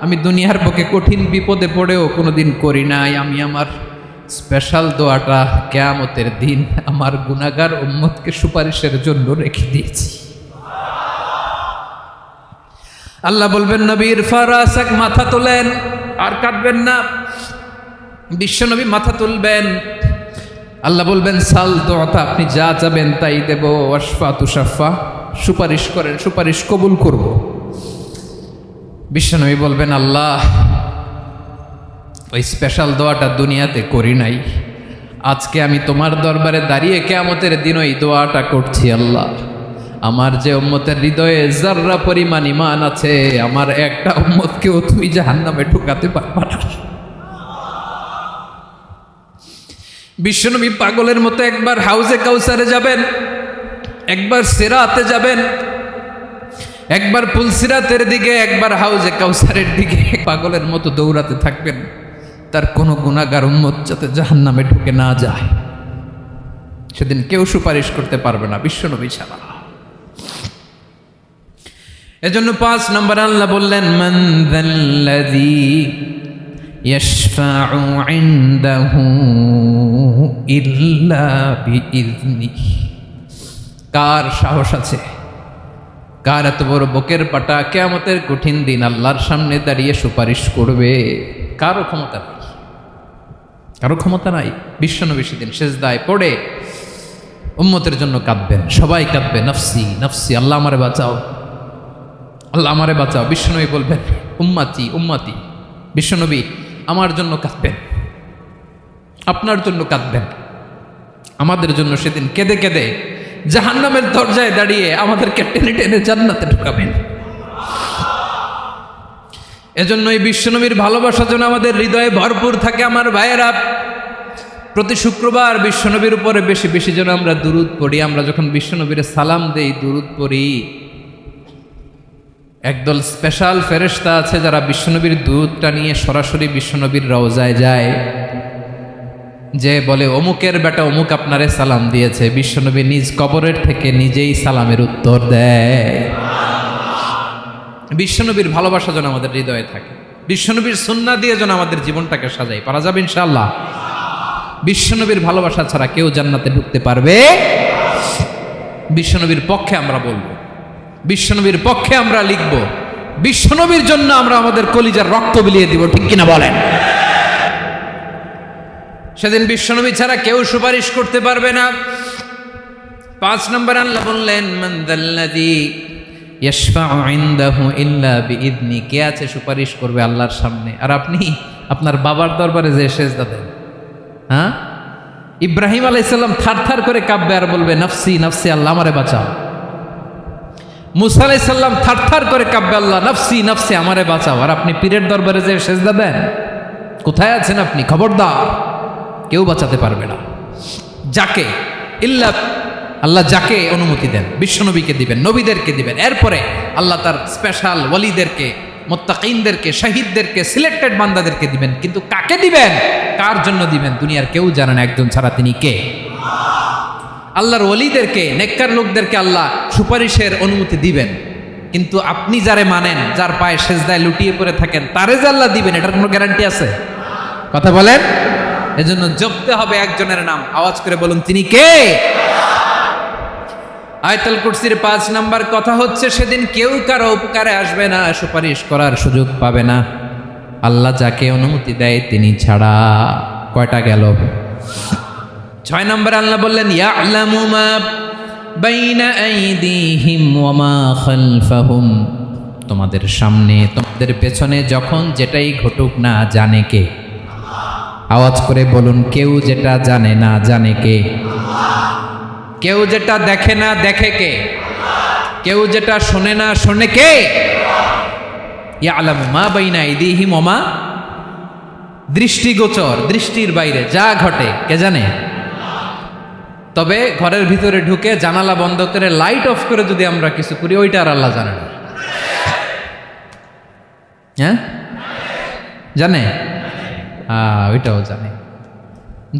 আমি দুনিয়ার বুকে কঠিন বিপদে পড়েও কোনোদিন করি নাই। আমি আমার স্পেশাল দোয়াটা কিয়ামতের দিন আমার গুনাহগার উম্মতকে সুপারিশের জন্য রেখে দিয়েছি। আল্লাহ বলবেন, নবীর ফারাসাক, মাথা তোলেন, আর কাটবেন না। বিশ্বনবী মাথা তুলবেন, আল্লাহ বলবেন, সাল দোয়াতা, আপনি যা চাবেন তাই দেব। ওয়াশফা তুশাফা, সুপারিশ করেন, সুপারিশ কবুল করব। বিশ্বনবী বলবেন, আল্লাহ ওই স্পেশাল দোয়াটা দুনিয়াতে করি নাই, আজকে আমি তোমার দরবারে দাঁড়িয়ে কিয়ামতের দিন ওই দোয়াটা করছি। আল্লাহ, আমার যে উম্মতের হৃদয়ে যাররা পরিমাণ ঈমান আছে, আমার একটা উম্মতকেও তুমি জাহান্নামে ঢুকাতে পারবা না। বিশ্বনবী পাগলের মতো একবার হাউজে কাউসারে যাবেন, একবার সিরাতে যাবেন, একবার পুলসিরাতের দিকে, একবার হাউজে কাউসারের দিকে পাগলের মতো দৌড়াতে থাকবেন, তার কোনো গুনাহগার উম্মত যাতে জাহান্নামে ঢুকে না যায়। সেদিন কেউ সুপারিশ করতে পারবে না বিশ্বনবী ছাড়া। এজন্য 5 নম্বর আল্লাহ বললেন, মান যাল্লাযী ইয়াশফাউ ইনদাহু ইল্লা বিইযনিহি। কার সাহস আছে, কার এত বড় বুকের পাটা কিয়ামতের কঠিন দিন আল্লাহর সামনে দাঁড়িয়ে সুপারিশ করবে? কারো ক্ষমতা নাই, কারো ক্ষমতা নাই। বিশ্বনবী সেদিন সেজদায় পড়ে উম্মতের জন্য কাঁদবেন, সবাই কাঁদবে, নফসি নফসি, আল্লাহ আমারে বাঁচাও, আল্লাহ আমারে বাঁচাও। বিশ্বনবী বলবেন, উম্মতি উম্মতি। বিশ্বনবী আমার জন্য কাঁদবেন, আপনার জন্য কাঁদবেন, আমাদের জন্য সেদিন কেঁদে কেঁদে জাহান্নামের দরজায় দাঁড়িয়ে আমাদেরকে টেনে টেনে জান্নাতে ঢুকাবেন। এজন্য এই বিশ্বনবীর ভালোবাসা যেন আমাদের হৃদয়ে ভরপুর থাকে। আমার ভাইয়েরা, প্রতি শুক্রবার বিশ্বনবীর উপরে বেশি বেশি যেন আমরা দুরূদ পড়ি। আমরা যখন বিশ্বনবীর সালাম দেই, দুরূদ পড়ি, একদল স্পেশাল ফেরেশতা আছে যারা বিশ্বনবীর দুরূদটা নিয়ে সরাসরি বিশ্বনবীর রওজায় যায়, যে বলে অমুকের বেটা অমুক আপনারে সালাম দিয়েছে। বিশ্বনবী নিজ কবরের থেকে নিজেই সালামের উত্তর দেয়। বিশ্বনবীর ভালোবাসা যেন আমাদের হৃদয়ে থাকে, বিশ্বনবীর সুন্নাহ দিয়ে যেন আমাদের জীবনটাকে সাজাই। পারা যাবে ইনশাআল্লাহ? বিশ্বনবীর ভালোবাসা ছাড়া কেউ জান্নাতে ঢুকতে পারবে? বিশ্বনবীর পক্ষে আমরা বলবো, বিশ্বনবীর পক্ষে আমরা লিখব, বিশ্বনবীর জন্য আমরা আমাদের কলিজার রক্ত বিলিয়ে দিব, ঠিক কিনা বলেন? সেদিন বিশ্বনবী ছাড়া কেউ সুপারিশ করতে পারবে না। 5 নম্বর আল্লাহ বললেন, মান যাল্লাযী ইয়াশফাউ ইনদাহু ইল্লা বিইযনি। কে আছে সুপারিশ করবে আল্লাহর সামনে? আর আপনি আপনার বাবার দরবারে যে সেজদা দেন, হ্যাঁ, ইব্রাহিম আলাইহিস সালাম থারথার করে কাঁপবে আর বলবে, নফসি নফসি, আল্লাহ আমারে বাঁচাও। মুসা আলাইহিস সালাম থারথার করে কাঁপবে, আল্লাহ নফসি নফসি, আমারে বাঁচাও। আর আপনি পীরের দরবারে যে সেজদা দেন, কোথায় আছেন আপনি? খবরদার, কেউ বাঁচাতে পারবে না। যাকে ইল্লা আল্লাহ যাকে অনুমতি দেন, বিশ্বনবীকে দিবেন, নবীদেরকে দিবেন, এরপরে আল্লাহ তার স্পেশাল ওয়ালিদেরকে, মুত্তাকিনদেরকে, শহীদদেরকে, সিলেক্টেড বান্দাদেরকে দিবেন। কিন্তু কাকে দিবেন, কার জন্য দিবেন, দুনিয়ার কেউ জানে না। একজন ছাড়া, তিনি কে? আল্লাহর ওয়ালিদেরকে, নেককার লোকদেরকে আল্লাহ সুপারিশের অনুমতি দিবেন। কিন্তু আপনি যারে মানেন, যার পায়ে সেজদায় লুটিয়ে পড়ে থাকেন, তারে যে আল্লাহ দিবেন, এটার কোনো গ্যারান্টি আছে? কথা বলেন। এজন্য জপতে হবে একজনের নাম, আওয়াজ করে বলুন, তিনি কে? আয়াতুল কুরসির 5 নাম্বার কথা হচ্ছে, সেদিন কেউ কারো উপকারে আসবে না, সুপারিশ করার সুযোগ পাবে না, আল্লাহ যাকে অনুমতি দেয় তিনি ছাড়া। কয়টা গেল? 6 নাম্বার আল্লাহ বললেন, ইয়ালামু মা বাইনা আইদিহিম ওয়া মা খালফাহুম। তোমাদের সামনে, তোমাদের পেছনে যখন যেটাই ঘটুক না, জানে কে? আওয়াজ করে বলুন, কেউ যেটা জানে না, জানে কে? কেউ যেটা দেখে না, দেখে কে? কেউ যেটা শোনে না, শোনে কে? ইয়ালামু মা বাইনা আইদিহিম ওয়া মা, দৃষ্টিগোচর, দৃষ্টির বাইরে যা ঘটে কে জানে? তবে ঘরের ভিতরে ঢুকে জানালা বন্ধ করে লাইট অফ করে যদি আমরা কিছু করি, ওইটা আর আল্লাহ জানে না। হ্যাঁ, জানে? ওইটাও জানে।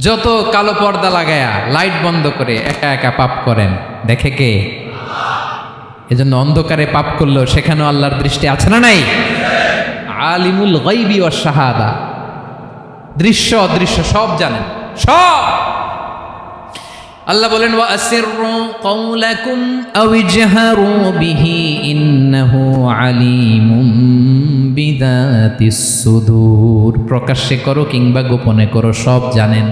যত কালো পর্দা লাগায়া লাইট বন্ধ করে একা একা পাপ করেন, দেখে কে? এজন্য অন্ধকারে পাপ করলেও সেখানেও আল্লাহর দৃষ্টি আছে না নাই? আলিমুল গায়বি ওয়াশ শাহাদা, দৃশ্য অদৃশ্য সব জানেন, সব। আল্লাহ বলেন, ওয়া আসিররু কাওলাকুম আও ইজহারু বিহি ইন্নাহু আলিমুম বিযাতিস সুদূর। প্রকাশ্যে করো কিংবা গোপনে করো, সব জানেন।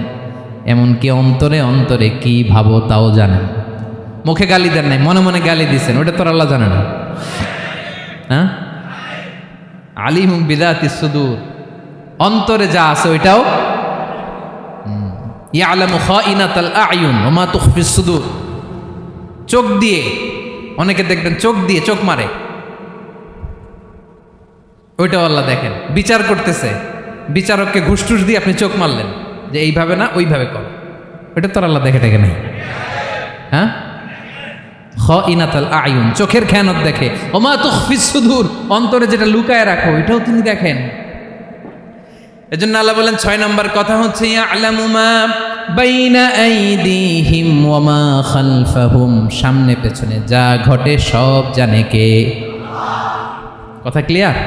এমনকি অন্তরে অন্তরে কি ভাবো তাও জানেন। মুখে গালি দেন নাই, মনে মনে গালি দিচ্ছেন, ওটা তোর আল্লাহ জানে না? হ্যাঁ, আলিমুম বিযাতিস সুদূর, অন্তরে যা আছে ওইটাও ইয়ালামু খাইনাতাল আয়ুন ওয়া মা তুখফিস সুদূর। চোখ দিয়ে, অনেকে দেখবেন চোখ দিয়ে চোখ মারে, ওইটাও আল্লাহ দেখেন। বিচার করতেছে, বিচারককে ঘুষ টুস দিয়ে আপনি চোখ মারলেন যে এইভাবে না ওইভাবে কর, ওইটা তোর আল্লাহ দেখে টেকে নাই? হ্যাঁ, খাইনাতাল আয়ুন, চোখের খেয়ানত দেখে। ওয়া মা তুখফিস সুদূর, অন্তরে যেটা লুকায় রাখো এটাও তিনি দেখেন। এজন্য আল্লাহ বলেন 6 নম্বর কথা হচ্ছে ইয়ালামু মা বাইনা আইদিহিম ওয়া মা খালফাহুম, সামনে পেছনে যা ঘটে সব জানে কে? কথা ক্লিয়ার?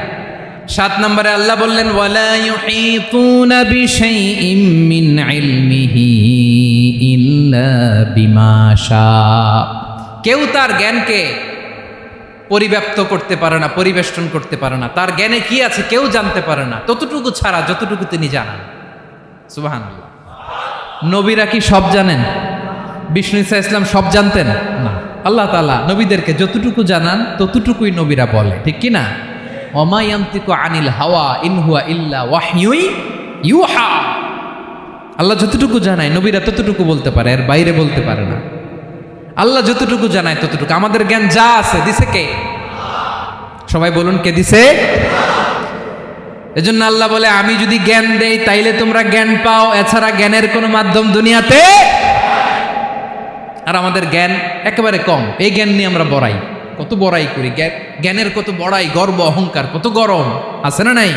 7 নম্বরে আল্লাহ বললেন ওয়ালা ইউহিতুনা বিশাইইম মিন ইলমিহি ইল্লা বিমা শা, কেউ তার জ্ঞানকে পরিব্যাপ্ত করতে পারে না, পরিবেষ্টন করতে পারে না। তার জ্ঞানে কি আছে কেউ জানতে পারে না, ততটুকু ছাড়া যতটুকু তিনি জানান। সুবহানাল্লাহ। নবীরা কি সব জানেন? বিষ্ণু ঈসা ইসলাম সব জানতেন না। আল্লাহ তাআলা নবীদেরকে যতটুকু জানান ততটুকুই নবীরা বলে, ঠিক কি না? ওমা ইয়ানতিকু আনিল হাওয়া ইন হুয়া ইল্লা ওয়াহয়ুই ইউহা। আল্লাহ যতটুকু জানায় নবীরা ততটুকু বলতে পারে, এর বাইরে বলতে পারে না। আল্লাহ যতটুকু জানায় ততটুকু। আমাদের জ্ঞান যা আছে দিছে কে? সবাই বলুন, কে দিছে? এজন্য আল্লাহ বলে আমি যদি জ্ঞান দেই তাইলে তোমরা জ্ঞান পাও, এছাড়া জ্ঞানের কোনো মাধ্যম দুনিয়াতে। আর আমাদের জ্ঞান একেবারে কম, এই জ্ঞান নিয়ে আমরা বড়াই, কত বড়াই করি, জ্ঞানের কত বড়াই, গর্ব অহংকার, কত গরম আছে না নাই?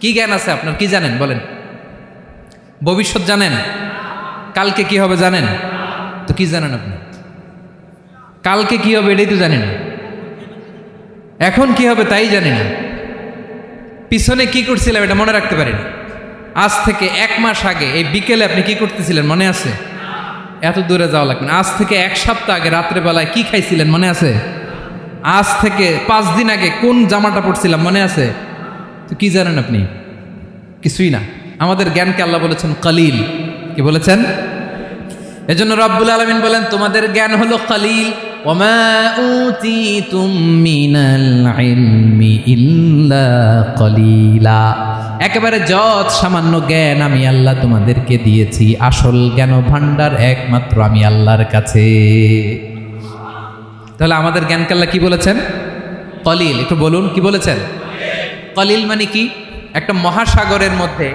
কি জ্ঞান আছে আপনার? কি জানেন বলেন? ভবিষ্যৎ জানেন? কালকে কি হবে জানেন? তো কি জানেন আপনি? কালকে কি হবে এটাই তো জানি না, এখন কি হবে তাই জানি না, পিছনে কি করছিলাম এটা মনে রাখতে পারি না। আজ থেকে 1 মাস আগে এই বিকেলে আপনি কি করতেছিলেন মনে আছে? এত দূরে যাওয়া লাগবে না। আজ থেকে 1 সপ্তাহ আগে রাত্রেবেলায় কি খাইছিলেন মনে আছে? আজ থেকে 5 দিন আগে কোন জামাটা পরছিলাম মনে আছে? তো কি জানেন আপনি? কিছুই না। আমাদের জ্ঞানকে আল্লাহ বলেছেন কালিল। কি বলেছেন? এজন্য রব্বুল আলামিন বলেন তোমাদের জ্ঞান হলো কালিল। ওমা উতিতুম মিনাল ইলমি ইল্লা কালিলা, একেবারে যত সামান্য জ্ঞান আমি আল্লাহ তোমাদেরকে দিয়েছি, আসল জ্ঞান ভান্ডার একমাত্র আমি আল্লাহর কাছে। তাহলে আমাদের জ্ঞানকে আল্লাহ কি বলেছেন? কলিল। একটু বলুন কি বলেছেন? কলিল মানে কি? একটা মহাসাগরের মধ্যে,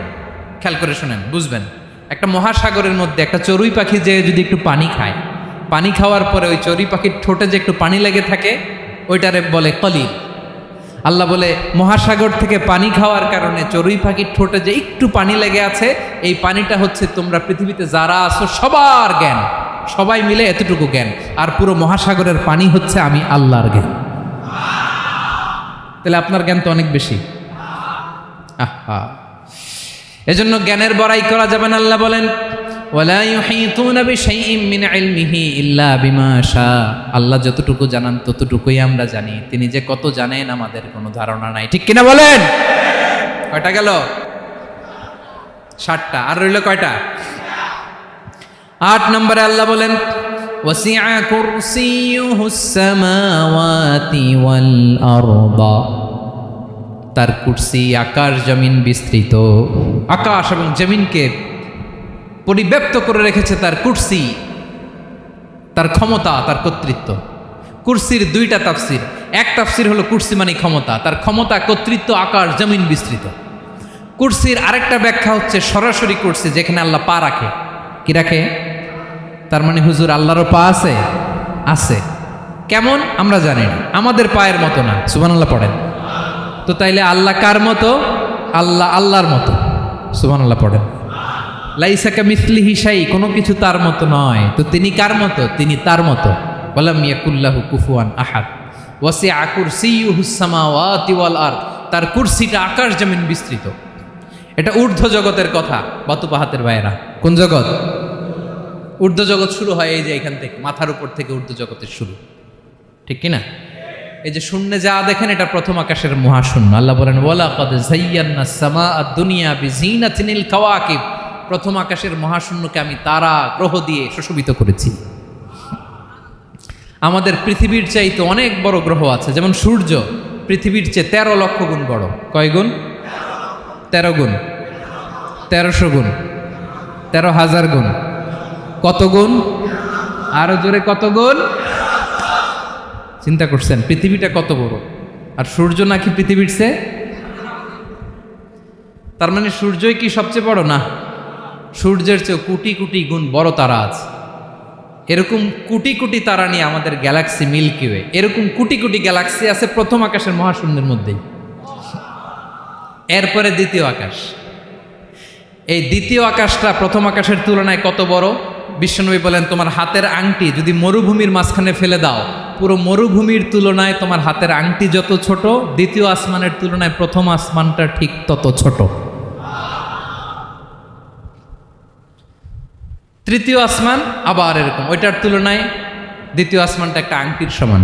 খেয়াল করে শুনেন বুঝবেন, একটা মহাসাগরের মধ্যে একটা চড়ুই পাখি যে যদি একটু পানি খায়, পানি খাওয়ার পরে ওই চড়ুই পাখির ঠোঁটে যে একটু পানি লেগে থাকে ওইটারে বলে কলিল। আল্লাহ বলে মহাসাগর থেকে পানি খাওয়ার কারণে চড়ুই পাখির ঠোঁটে যে একটু পানি লেগে আছে, এই পানিটা হচ্ছে তোমরা পৃথিবীতে যারা আছো সবার জ্ঞান, সবাই মিলে এতটুকু জ্ঞান, আর পুরো মহাসাগরের পানি হচ্ছে আমি আল্লাহর জ্ঞান। তাহলে আপনার জ্ঞান তো অনেক বেশি। আহা, এজন্য জ্ঞানের বড়াই করা যাবে না। আল্লাহ বলেন ওয়ালা ইউহিতুনা বিশাইইম মিন ইলমিহি ইল্লা বিমা শা, আল্লাহ যতটুকু জানান ততটুকুই আমরা জানি, তিনি যে কত জানেন আমাদের কোনো ধারণা নাই, ঠিক কিনা বলেন? কয়টা গেল? 7টা। আর রইল কয়টা? 8 নম্বরে আল্লাহ বলেন ওয়াসিআ কুরসিয়ুহুস সামাওয়াতি ওয়াল আরদা, তার কুরসি আকাশ জমিন বিস্তৃত, আকাশ এবং জমিনকে পরিব্যাপ্ত করে রেখেছে তার কুরসি, তার ক্ষমতা, তার কর্তৃত্ব। কুরসির 2টা তাফসির। এক তাফসির হলো কুরসি মানে ক্ষমতা, তার ক্ষমতা, কর্তৃত্ব, আকাশ জমিন বিস্তৃত। কুরসির আরেকটা ব্যাখ্যা হচ্ছে সরাসরি কুরসি, যেখানে আল্লাহ পা রাখে। কি রাখে? তার মানে হুজুর আল্লাহরও পা আছে? আছে। কেমন আমরা জানি না, আমাদের পায়ের মতো না। সুবহানাল্লাহ পড়েন তো। তাইলে আল্লাহ কার মতো? আল্লাহ আল্লাহর মতো। সুবহানাল্লাহ পড়েন। লাইসা কামিসলিহি শাই, কোনো কিছু তার মতো নয়। তো তিনি কার মতো? তিনি তার মতো। ওয়ালাম ইয়াকুল্লাহু কুফুয়ান আহাদ। ওয়াসিআ কুরসিয়ুহুস সামাওয়াতি ওয়াল আরদ, তার কুরসিটা আকাশ জমিন বিস্তৃত। এটা ঊর্ধ্ব জগতের কথা বাতুপাহাতের ভাইয়েরা। কোন জগৎ? ঊর্ধ্ব জগৎ শুরু হয় এই যে এখান থেকে, মাথার উপর থেকে ঊর্ধ্ব জগতের শুরু, ঠিক কিনা? এই যে শূন্যে যা দেখেন এটা প্রথম আকাশের মহাশূন্য। আল্লাহ বলেন ওয়ালাকাদ যায়্যানাস সামাআদ দুনিয়া বিজিনাতিল কাওয়াকিব, প্রথম আকাশের মহাশূন্যকে আমি তারা গ্রহ দিয়ে সুশোভিত করেছি। আমাদের পৃথিবীর চাইতে অনেক বড় গ্রহ আছে, যেমন সূর্য পৃথিবীর চেয়ে 13 লক্ষ গুণ বড়। কয় গুণ? 13 গুণ, 1300 গুণ, 13,000 গুণ। কত গুণ? আরো জোরে কত গুণ? চিন্তা করছেন পৃথিবীটা কত বড়, আর সূর্য নাকি পৃথিবীর চেয়ে? তার মানে সূর্যই কি সবচেয়ে বড়? না, সূর্যের চেয়ে কোটি কোটি গুণ বড় তারা আছে। এরকম কোটি কোটি তারা নিয়ে আমাদের গ্যালাক্সি মিল্কি ওয়ে, এরকম কোটি কোটি গ্যালাক্সি আছে প্রথম আকাশের মহাশূন্যের মধ্যেই। এরপরে দ্বিতীয় আকাশ। এই দ্বিতীয় আকাশটা প্রথম আকাশের তুলনায় কত বড়? বিশ্বনবী বলেন, তোমার হাতের আংটি যদি মরুভূমির মাঝখানে ফেলে দাও, পুরো মরুভূমির তুলনায় তোমার হাতের আংটি যত ছোট, দ্বিতীয় আসমানের তুলনায় প্রথম আসমানটা ঠিক তত ছোট। তৃতীয় আসমান আবার এরকম, ওইটার তুলনায় দ্বিতীয় আসমানটা একটা আংটির সমান।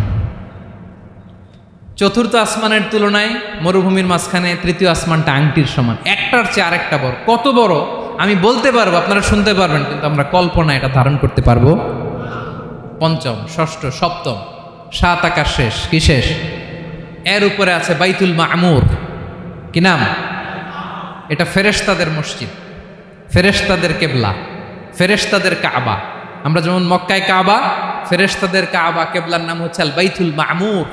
চতুর্থ আসমানের তুলনায় মরুভূমির মাঝখানে তৃতীয় আসমানটা আংটির সমান। একটার চেয়ে আরেকটা বড়। কত বড় আমি বলতে পারবো, আপনারা শুনতে পারবেন, কিন্তু আমরা কল্পনা এটা ধারণ করতে পারবো? পঞ্চম, ষষ্ঠ, সপ্তম, 7 আকাশ শেষ। কি শেষ? এর উপরে আছে বাইতুল মামুর। কি নাম? এটা ফেরেশতাদের মসজিদ, ফেরেশতাদের কেবলা, ফেরেশতাদের কাবা। আমরা যেমন মক্কায় কাবা, ফেরেশতাদের কাবা কেবলার নাম হচ্ছে আল বাইতুল মামুর।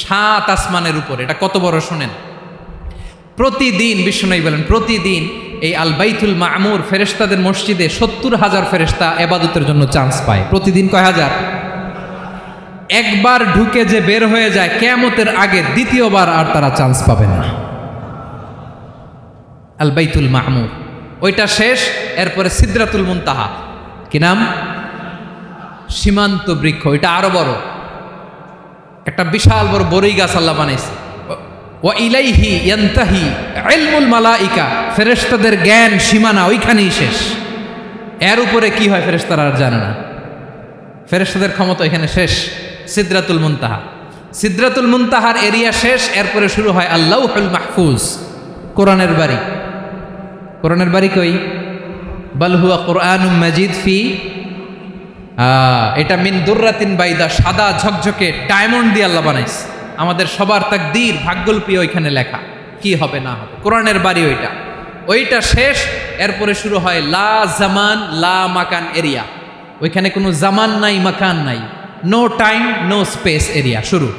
7 আসমানের উপরে। এটা কত বড় শোনেন। প্রতিদিন বিশ্বনবী বলেন, প্রতিদিন এই আল বাইতুল মামুর ফেরেশতাদের মসজিদে 70,000 ফেরেশতা ইবাদতের জন্য চান্স পায়। প্রতিদিন কয় হাজার? একবার ঢুকে যে বের হয়ে যায় কিয়ামতের আগে, দ্বিতীয়বার আর তারা চান্স পাবে না। আল বাইতুল মামুর ওইটা শেষ। এরপরে সিদরাতুল মুনতাহা। কি নাম? সীমান্ত বৃক্ষ। ওইটা আরো বড়, একটা বিশাল বড় বড়ই গাছ আল্লাহ বানাইছে। ওয়া ইলাইহি ইয়ানতাহি ইলমুল মালাইকা, ফেরেশতাদের জ্ঞান সীমানা ওইখানেই শেষ। এর উপরে কি হয় ফেরেশতারা আর জানে না। ফেরেশতাদের ক্ষমতা এখানে শেষ। সিদরাতুল মুনতাহা, সিদরাতুল মুনতাহার এরিয়া শেষ। এরপরে শুরু হয় আল্লাহুল মাহফুজ, কোরআনের বাড়ি। কোরআনের বাড়ি কই? বাল হুয়া কুরআনুম মাজিদ ফি, এটা মিন দুররাতিন বাইদা, সাদা ঝকঝকে ডায়মন্ড দিয়ে আল্লাহ বানাইছে। আমাদের সবার তাকদীর, ভাগ্যলিপি ওইখানে লেখা, কি হবে না হবে। কোরআনের বাড়ি ওইটা, ওইটা শেষ। এরপরে শুরু হয় লা জামান লা মাকান এরিয়া। ওইখানে কোনো জামান নাই, মাকান নাই, no time no space area শুরু।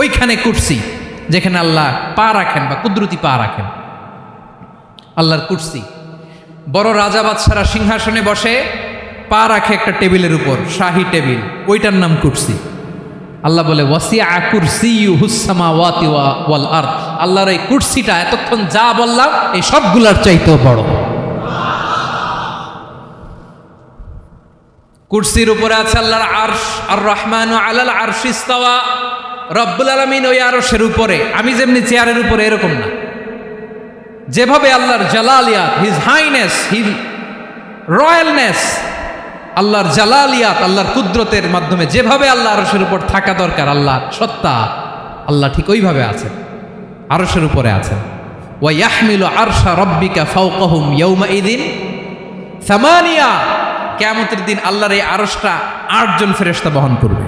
ওইখানে কুরসি, যেখানে আল্লাহ পা রাখেন বা কুদরতি পা রাখেন, আল্লাহর কুরসি। বড় রাজা বাদশারা সিংহাসনে বসে পা রাখে একটা টেবিলের উপর, শাহী টেবিল, ওইটার নাম কুরসি। আল্লাহ বলে ওয়াসিআ কুরসিয়ুহুস সামাওয়াতি ওয়াল আরদ। আল্লাহর এই কুরসিটা এতক্ষণ যা বললাম এই সবগুলার চাইতেও বড়। কুরসির উপরে আছে আল্লাহর আরশ। আর রহমানু আলাল আরশি ইস্তাওয়া। রব্বুল আলামিন ওই আরশের উপরে। আমি যেমনি চেয়ারের উপরে এরকম না। যেভাবে আল্লাহর জালালিয়াত, হিজ হাইনেস, হিজ রয়্যালনেস, আল্লাহর জালালিয়াত, আল্লাহর কুদরতের মাধ্যমে যেভাবে আল্লাহ আরশের উপর থাকা দরকার, আল্লাহর সত্তা, আল্লাহ ঠিক ওইভাবে আছেন, আরশের উপরে আছেন। ওয়া ইয়াহমিলু আরশা রাব্বিকা ফাওকাহুম ইয়াউমাইযিন সামানিয়া। কিয়ামতের দিন আল্লাহর এই আরশটা 8 জন ফেরেশতা বহন করবে।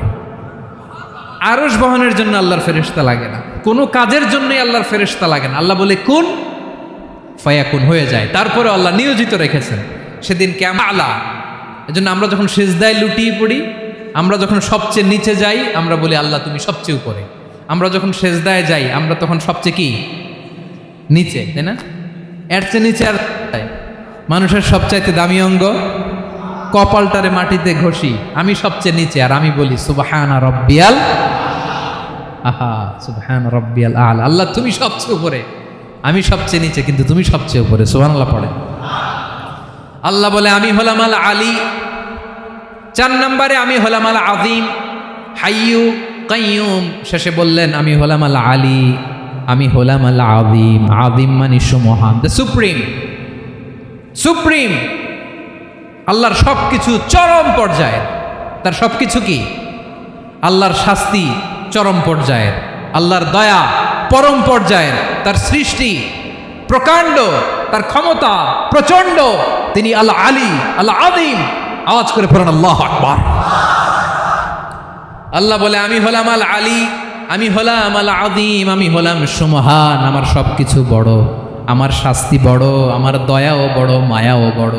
আরশ বহনের জন্য আল্লাহর ফেরেশতা লাগে না, কোনো কাজের জন্যই আল্লাহর ফেরেশতা লাগে না। আল্লাহ বলে কুন ফায়াকুন, হয়ে যায়। তারপরে আল্লাহ নিয়োজিত রেখেছেন। সেদিন কিয়ামত আলা। এজন্য আমরা যখন সিজদায় লুটিয়ে পড়ি, আমরা যখন সবচেয়ে নিচে যাই, আমরা বলি আল্লাহ তুমি সবচেয়ে উপরে। আমরা যখন সিজদায় যাই, আমরা তখন সবচেয়ে কি? নিচে, তাই না? এর চেয়ে নিচে আর মানুষের সবচাইতে দামি অঙ্গ কপালটারে মাটিতে ঘষি, আমি সবচেয়ে নিচে, আর আমি বলি সুবহানা রাব্বিয়াল, আহা সুবহানা রাব্বিয়াল আলা। আল্লাহ তুমি সবচেয়ে উপরে, আমি সবচেয়ে নিচে, কিন্তু তুমি সবচেয়ে উপরে। সুবহানাল্লাহ পড়ে। আল্লাহ বলে আমি হলাম আল আলী। 4 নম্বরে আমি হলাম আল আযীম, হাইয়ু কাইয়ুম। শেষে বললেন আমি হলাম আল আলী, আমি হলাম আল আযীম। আযীম মানে সুমহান, দ্য সুপ্রিম। সুপ্রিম আল্লাহর সবকিছু চরম পর্যায়ের। তার সবকিছু কি? আল্লাহর শাস্তি চরম পর্যায়ের, আল্লাহর দয়া পরম পর্যায়ের, তার সৃষ্টি প্রকাণ্ড, তার ক্ষমতা প্রচণ্ড। তিনি আল আলী, আল আযীম। আওয়াজ করে পড়েন আল্লাহু আকবার। আল্লাহ বলে আমি হলাম আল আলী, আমি হলাম আল আযীম, আমি হলাম সুমহান, আমার সব কিছু বড়, আমার শাস্তি বড়, আমার দয়াও বড়, মায়াও বড়।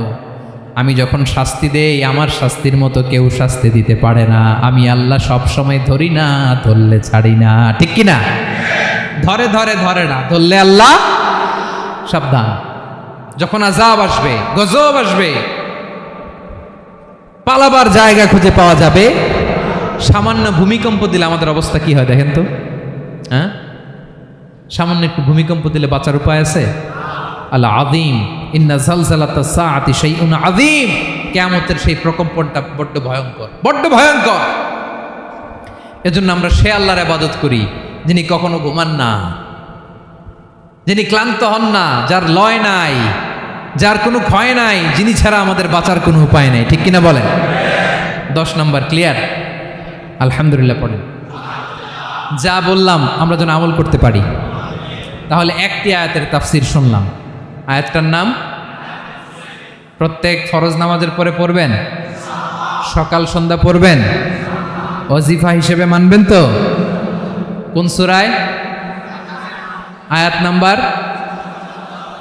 আমি যখন শাস্তি দেই আমার শাস্তির মতো কেউ শাস্তি দিতে পারে না। আমি আল্লাহ সব সময় ধরি না, ধরলে ছাড়ি না, ঠিক কি না? ধরে ধরে ধরে না, ধরলে আল্লাহ সাবধান। যখন আযাব আসবে, গজব আসবে, পালাবার জায়গা খুঁজে পাওয়া যাবে। সামান্য ভূমিকম্প দিলে আমাদের অবস্থা কি হয় দেখেন তো, হ্যাঁ? সামান্য একটু ভূমিকম্প দিলে বাঁচার উপায় আছে? আল আযীম, ইন্না জালজালাতাস সাআতি শাইউন আযীম, কিয়ামতের সেই প্রকম্পনটা বড্ড ভয়ঙ্কর, বড্ড ভয়ঙ্কর। এজন্য আমরা সে আল্লাহর ইবাদত করি যিনি কখনো ঘুমান না, যিনি ক্লান্ত হন না, যার লয় নাই, যার কোনো ক্ষয় নাই, যিনি ছাড়া আমাদের বাঁচার কোনো উপায় নাই, ঠিক কিনা বলেন? 10 নম্বর ক্লিয়ার? আলহামদুলিল্লাহ পড়েন। যা বললাম আমরা যেন আমল করতে পারি। তাহলে একটি আয়াতের তাফসীর শুনলাম, আয়াতটার নাম প্রত্যেক ফরজ নামাজের পরে পড়বেন, সকাল সন্ধ্যা পড়বেন, ওয়াজিফা হিসেবে মানবেন তো? কোন সূরায়? আয়াত নাম্বার?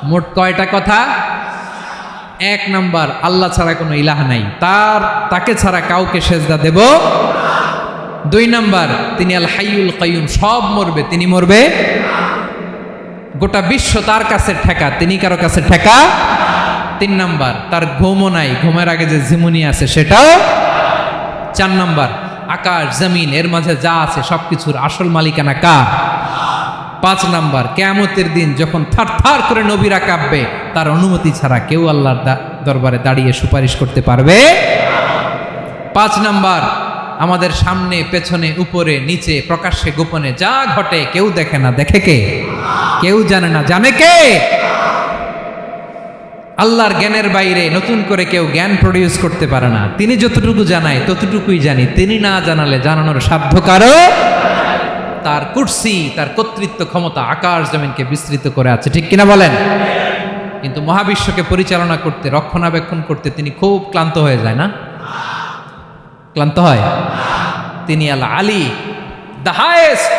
মোট কয়টা কথা? 1 নাম্বার, আল্লাহ ছাড়া কোনো ইলাহ নাই, তাকে ছাড়া কাউকে সেজদা দেব। 2 নাম্বার, তিনি আল হাইয়ুল কাইয়ুম, সব মরবে, তিনি মরবে। গোটা বিশ্ব তার কাছে ঠেকা, তিনি কারো কাছে ঠেকা। 3 নাম্বার, তার ঘুমও নাই, ঘুমের আগে যে ঝিমুনি আছে সেটাও। 4 নাম্বার, আকাশ জমিন এর মাঝে যা আছে সবকিছুর আসল মালিকানা কার? 5 নাম্বার, কিয়ামতের দিন যখন থারথার করে নবীরা কাঁপবে, তার অনুমতি ছাড়া কেউ আল্লাহর দরবারে দাঁড়িয়ে সুপারিশ করতে পারবে। 5 নাম্বার, আমাদের সামনে পেছনে উপরে নিচে প্রকাশ্যে গোপনে যা ঘটে কেউ দেখে না, দেখে কে? কেউ জানে না, জানে কে? আল্লাহর জ্ঞানের বাইরে নতুন করে কেউ জ্ঞান প্রডিউস করতে পারে না। তিনি যতটুকু জানায় ততটুকুই জানি, তিনি না জানালে জানানোর সাধ্য কারো। তার কুরসি, তার কর্তৃত্ব ক্ষমতা আকাশ জমিনকে বিস্তৃত করে আছে, ঠিক কিনা বলেন? কিন্তু মহাবিশ্বকে পরিচালনা করতে, রক্ষণাবেক্ষণ করতে তিনি খুব ক্লান্ত হয়ে যায় না? ক্লান্ত হয়? তিনি আল আলী, দ্য হাইয়েস্ট,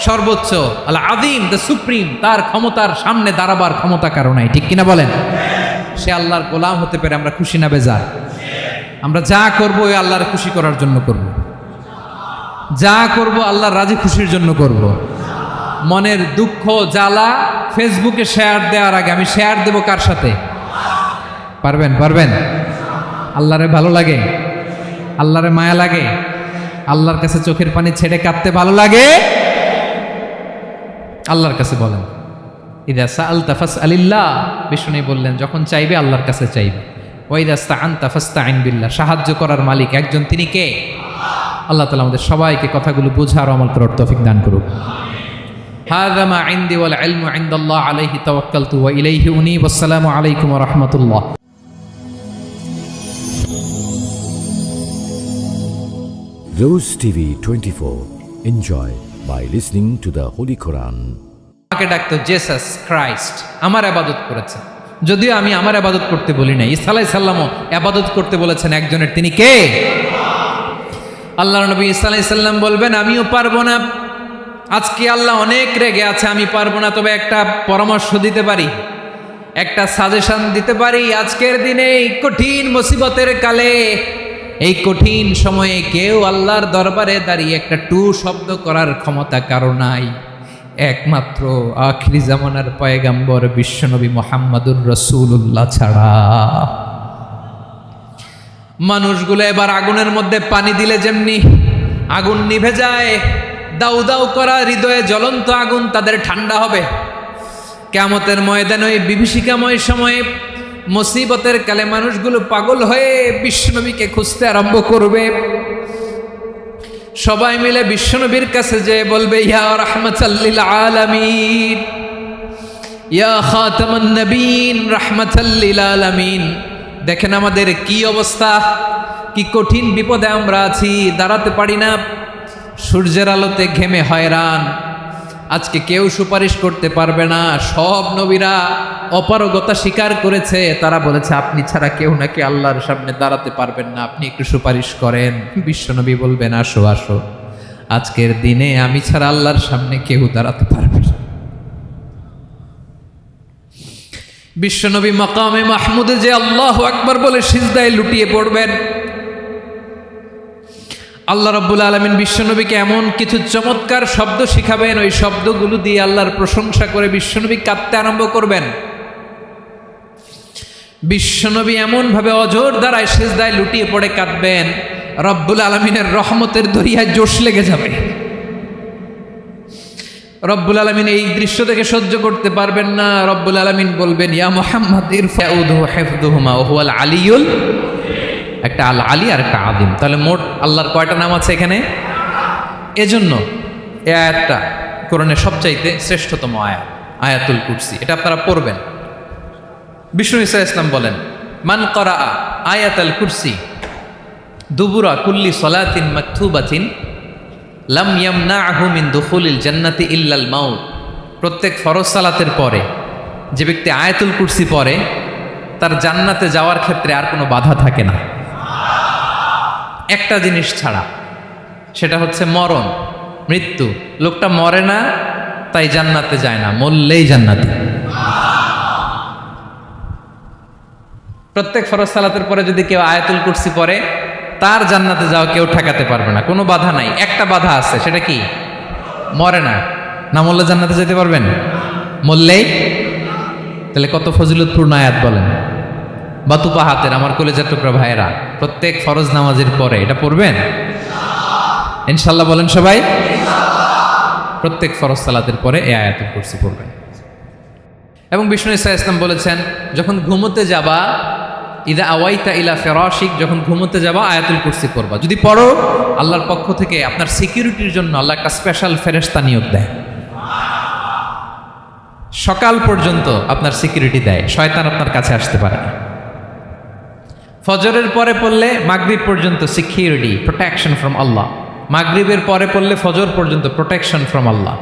সর্বোচ্চ, আল আযীম, দ্য সুপ্রিম, তার ক্ষমতার সামনে দাঁড়াবার ক্ষমতা কারো নাই, ঠিক কিনা বলেন? সে আল্লাহর গোলাম হতে পেরে আমরা খুশি না বেজার? আমরা যা করবো ওই আল্লাহর খুশি করার জন্য করব, যা করব আল্লাহর রাজি খুশির জন্য করব। মনের দুঃখ জ্বালা ফেসবুকে শেয়ার দেওয়ার আগে আমি শেয়ার দেব কার সাথে? পারবেন? পারবেন? আল্লাহরে ভালো লাগে, আল্লাহরে মায়া লাগে, আল্লাহর কাছে চোখের পানি ছেড়ে কাঁদতে ভালো লাগে? আল্লাহর কাছে বলেন, ইদা সাআলতা ফাসআলিল্লাহ, বিষ্ণু বললেন যখন চাইবে আল্লাহর কাছে চাইবে। ওয়া ইদা ইসতাআনতা ফাসতাইন বিল্লাহ, সাহায্য করার মালিক একজন, তিনি কে? আল্লাহ তাআলা আমাদের সবাইকে কথাগুলো বোঝার আমল করার তৌফিক দান করুক। হাযা মা ইনদি ওয়াল ইলমু ইনদাল্লাহ আলাইহি তাওয়াক্কালতু ওয়া ইলাইহি উনীব। আসসালামু আলাইকুম ওয়া রাহমাতুল্লাহ। Rose TV 24. Enjoy by listening to the Holy Quran. আমাকে ডাকতো জেসাস ক্রাইস্ট, আমার ইবাদত করেছেন, যদিও আমি আমার ইবাদত করতে বলি না। ঈসা আলাইহিস সালামও ইবাদত করতে বলেছেন একজনের, তিনি কে? আল্লাহর নবী ঈসা আলাইহিস সালাম বলবেন আমিও পারবো না, আজকে আল্লাহ অনেক রেগে আছে, আমি পারবো না, তবে একটা পরামর্শ দিতে পারি, একটা সাজেশন দিতে পারি। আজকের দিনে এই কঠিন মুসিবতের কালে, এই কঠিন সময়ে কেউ আল্লাহর দরবারে দাঁড়িয়ে একটা টু শব্দ করার ক্ষমতা কারো নাই, একমাত্র আখিরি জামানার পয়গাম্বর বিশ্বনবী মুহাম্মাদুর রাসূলুল্লাহ ছাড়া। মানুষগুলো এবার আগুনের মধ্যে পানি দিলে যেমনি আগুন নিভে যায়, দাউ দাউ করা হৃদয়ে জ্বলন্ত আগুন তাদের ঠান্ডা হবে। কিয়ামতের ময়দানে ওই বিভীষিকাময় সময়ে মুসিবতের কালে মানুষগুলো পাগল হয়ে বিশ্বনবীকে খুঁজতে আরম্ভ করবে। সবাই মিলে বিশ্বনবীর কাছে যেয়ে বলবে, ইয়া রাহমাতাল লিল আলামিন, ইয়া খাতামান নবীন, রাহমাতাল লিল আলামিন, দেখেন আমাদের কি অবস্থা, কি কঠিন বিপদে আমরা আছি, দাঁড়াতে পারি না, সূর্যের আলোতে ঘেমে হয়রান, আজকে কেউ সুপারিশ করতে পারবে না। সব নবীরা অপারগতা স্বীকার করেছে, তারা বলেছে আপনি ছাড়া কেউ নাকি আল্লাহর সামনে দাঁড়াতে পারবেন না, আপনি একটু সুপারিশ করেন। বিশ্বনবী বলবেন আসো আসো, আজকের দিনে আমি ছাড়া আল্লাহর সামনে কেউ দাঁড়াতে পারবে না। বিশ্বনবী মাকামে মাহমুদে যে আল্লাহু আকবার বলে সিজদায় লুটিয়ে পড়বেন, আল্লাহ রাব্বুল আলামিন বিশ্বনবীকে এমন কিছু চমৎকার শব্দ শিখাবেন, ওই শব্দগুলো দিয়ে আল্লাহর প্রশংসা করে বিশ্বনবী কাঁদতে আরম্ভ করবেন। বিশ্বনবী এমন ভাবে অজোর দ্বারায় সিজদায় লুটিয়ে পড়ে কাঁদবেন, রব্বুল আলামিনের রহমতের দরিয়ায় জোশ লেগে যাবে। রব্বুল আলামিন এই দৃশ্য থেকে সহ্য করতে পারবেন না। রব্বুল আলামিন বলবেন, ইয়া মুহাম্মদ ইরফাউহু হিফযুহুমা ওয়া হুয়াল আলিয়ুল, একটা আল আলী আর একটা আযীম। তাহলে মোট আল্লাহর কয়টা নাম আছে এখানে? এজন্য এই আয়াতটা কোরআনের সবচাইতে শ্রেষ্ঠতম আয়াত, আয়াতুল কুরসি। এটা আপনারা পড়বেন। বিষ্ণু ঈসা ইসলাম বলেন, মান করাআ আয়াতুল কুরসি দুবুরা কুল্লি সলাতিন মাকতুবাতিন লাম ইয়ামনাহু মিন দুখুলিল জান্নাতি ইল্লাল মাউত। প্রত্যেক ফরজ সালাতের পরে যে ব্যক্তি আয়াতুল কুরসি পড়ে, তার জান্নাতে যাওয়ার ক্ষেত্রে আর কোনো বাধা থাকে না, একটা জিনিস ছাড়া, সেটা হচ্ছে মরণ, মৃত্যু। লোকটা মরে না তাই জান্নাতে যায় না, মরলেই জান্নাতে। প্রত্যেক ফরজ সালাতের পরে যদি কেউ আয়াতুল কুরসি পড়ে, তার জান্নাতে যাওয়া কেউ ঠেকাতে পারবে না, কোনো বাধা নাই। একটা বাধা আছে, সেটা কি? মরে না। না মরলে জান্নাতে যেতে পারবেন? মরলেই। তাহলে কত ফজিলতপূর্ণ আয়াত বলেন। বাতুপা হাতের আমার কলেজার টুকরা ভাইয়েরা, প্রত্যেক ফরজ নামাজের পরে এটা পড়বেন ইনশাল্লাহ। বলেন সবাই, প্রত্যেক ফরজ সালাতের পরে এই আয়াতুল কুরসি পড়বেন। এবং বিষ্ণু ঈসা ইসলাম বলেছেন, যখন ঘুমোতে যাবা, ইদা আওয়াইতা ইলা ফিরাশিক, যখন ঘুমোতে যাবা আয়াতুল কুরসি পড়বা। যদি পড়ো, আল্লাহর পক্ষ থেকে আপনার সিকিউরিটির জন্য আল্লাহ একটা স্পেশাল ফেরেশতা নিয়োগ দেয়। সকাল পর্যন্ত আপনার সিকিউরিটি দেয়, শয়তান আপনার কাছে আসতে পারে না। ফজরের পরে পড়লে মাগরিব পর্যন্ত সিকিউরিটি, প্রোটেকশন ফ্রম আল্লাহ। মাগরিবের পরে পড়লে ফজর পর্যন্ত প্রোটেকশন ফ্রম আল্লাহ।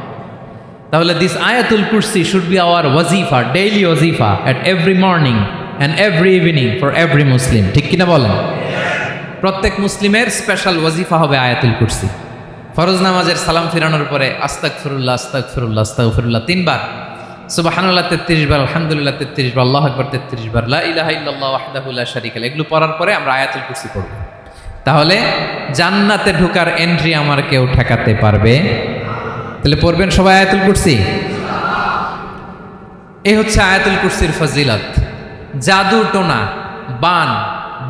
তাহলে দিস আয়াতুল কুরসি শুড বি আওয়ার ওয়াজিফা, ডেইলি ওয়াজিফা at every morning and every evening for every Muslim. ঠিক কিনা বলেন? প্রত্যেক মুসলিমের স্পেশাল ওয়াজিফা হবে আয়াতুল কুরসি। ফরজ নামাজের সালাম ফিরানোর পরে আস্তাগফিরুল্লাহ আস্তাগফিরুল্লাহ আস্তাগফিরুল্লাহ 3 বার, সুবহানাল্লাহ 33 বার, আলহামদুলিল্লাহ 33 বার, আল্লাহু আকবার 33 বার, লা ইলাহা ইল্লাল্লাহ ওয়াহদাহু লা শারীকা লাহু। এগুলো পড়ার পরে আমরা আয়াতুল কুরসি পড়ব। তাহলে জান্নাতে ঢোকার এন্ট্রি আমার কেউ ঠেকাতে পারবে। তাহলে পড়বেন সবাই আয়াতুল কুরসি। এই হচ্ছে আয়াতুল কুরসির ফজিলত। জাদু টোনা, বান,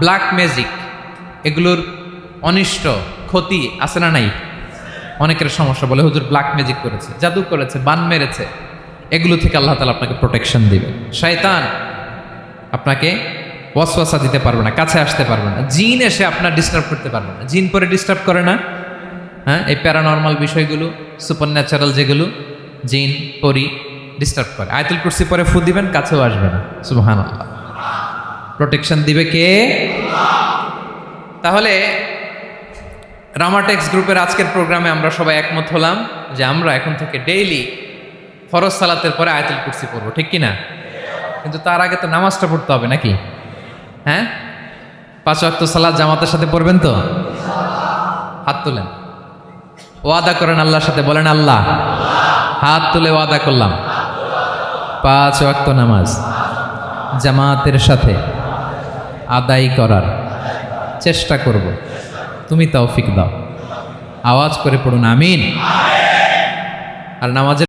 ব্ল্যাক ম্যাজিক, এগুলোর অনিষ্ট ক্ষতি আছে না নাই? অনেকের সমস্যা, বলে হুজুর ব্ল্যাক ম্যাজিক করেছে, জাদু করেছে, বান মেরেছে। এগুলো থেকে আল্লাহ তাআলা আপনাকে প্রোটেকশন দিবে। শয়তান আপনাকে ওয়াসওয়াসা দিতে পারবে না, কাছে আসতে পারবে না। জিন এসে আপনার ডিস্টার্ব করতে পারবে না। জিন পরে ডিস্টার্ব করে না? হ্যাঁ, এই প্যারানর্মাল বিষয়গুলো, সুপার ন্যাচারাল যেগুলো, জিন পরি ডিস্টার্ব করে। আয়াতুল কুরসি পরে ফু দিবেন, কাছেও আসবে না। সুবহানাল্লাহ। প্রোটেকশন দিবে কে? তাহলে রামাটেক্স গ্রুপের আজকের প্রোগ্রামে আমরা সবাই একমত হলাম যে আমরা এখন থেকে ডেইলি ফরজ সালাতের পরে আয়াতুল কুরসি পড়বো, ঠিক কিনা? কিন্তু তার আগে তো নামাজটা পড়তে হবে নাকি? হ্যাঁ, 5 ওয়াক্ত সালাত জামাতের সাথে পড়বেন তো? হাত তুলেন, ওয়াদা করেন আল্লাহর সাথে, বলেন আল্লাহ, হাত তুলে ওয়াদা করলাম 5 ওয়াক্ত নামাজ জামাতের সাথে আদায় করার চেষ্টা করব, তুমি তৌফিক দাও। আওয়াজ করে পড়ুন আমিন। আর নামাজের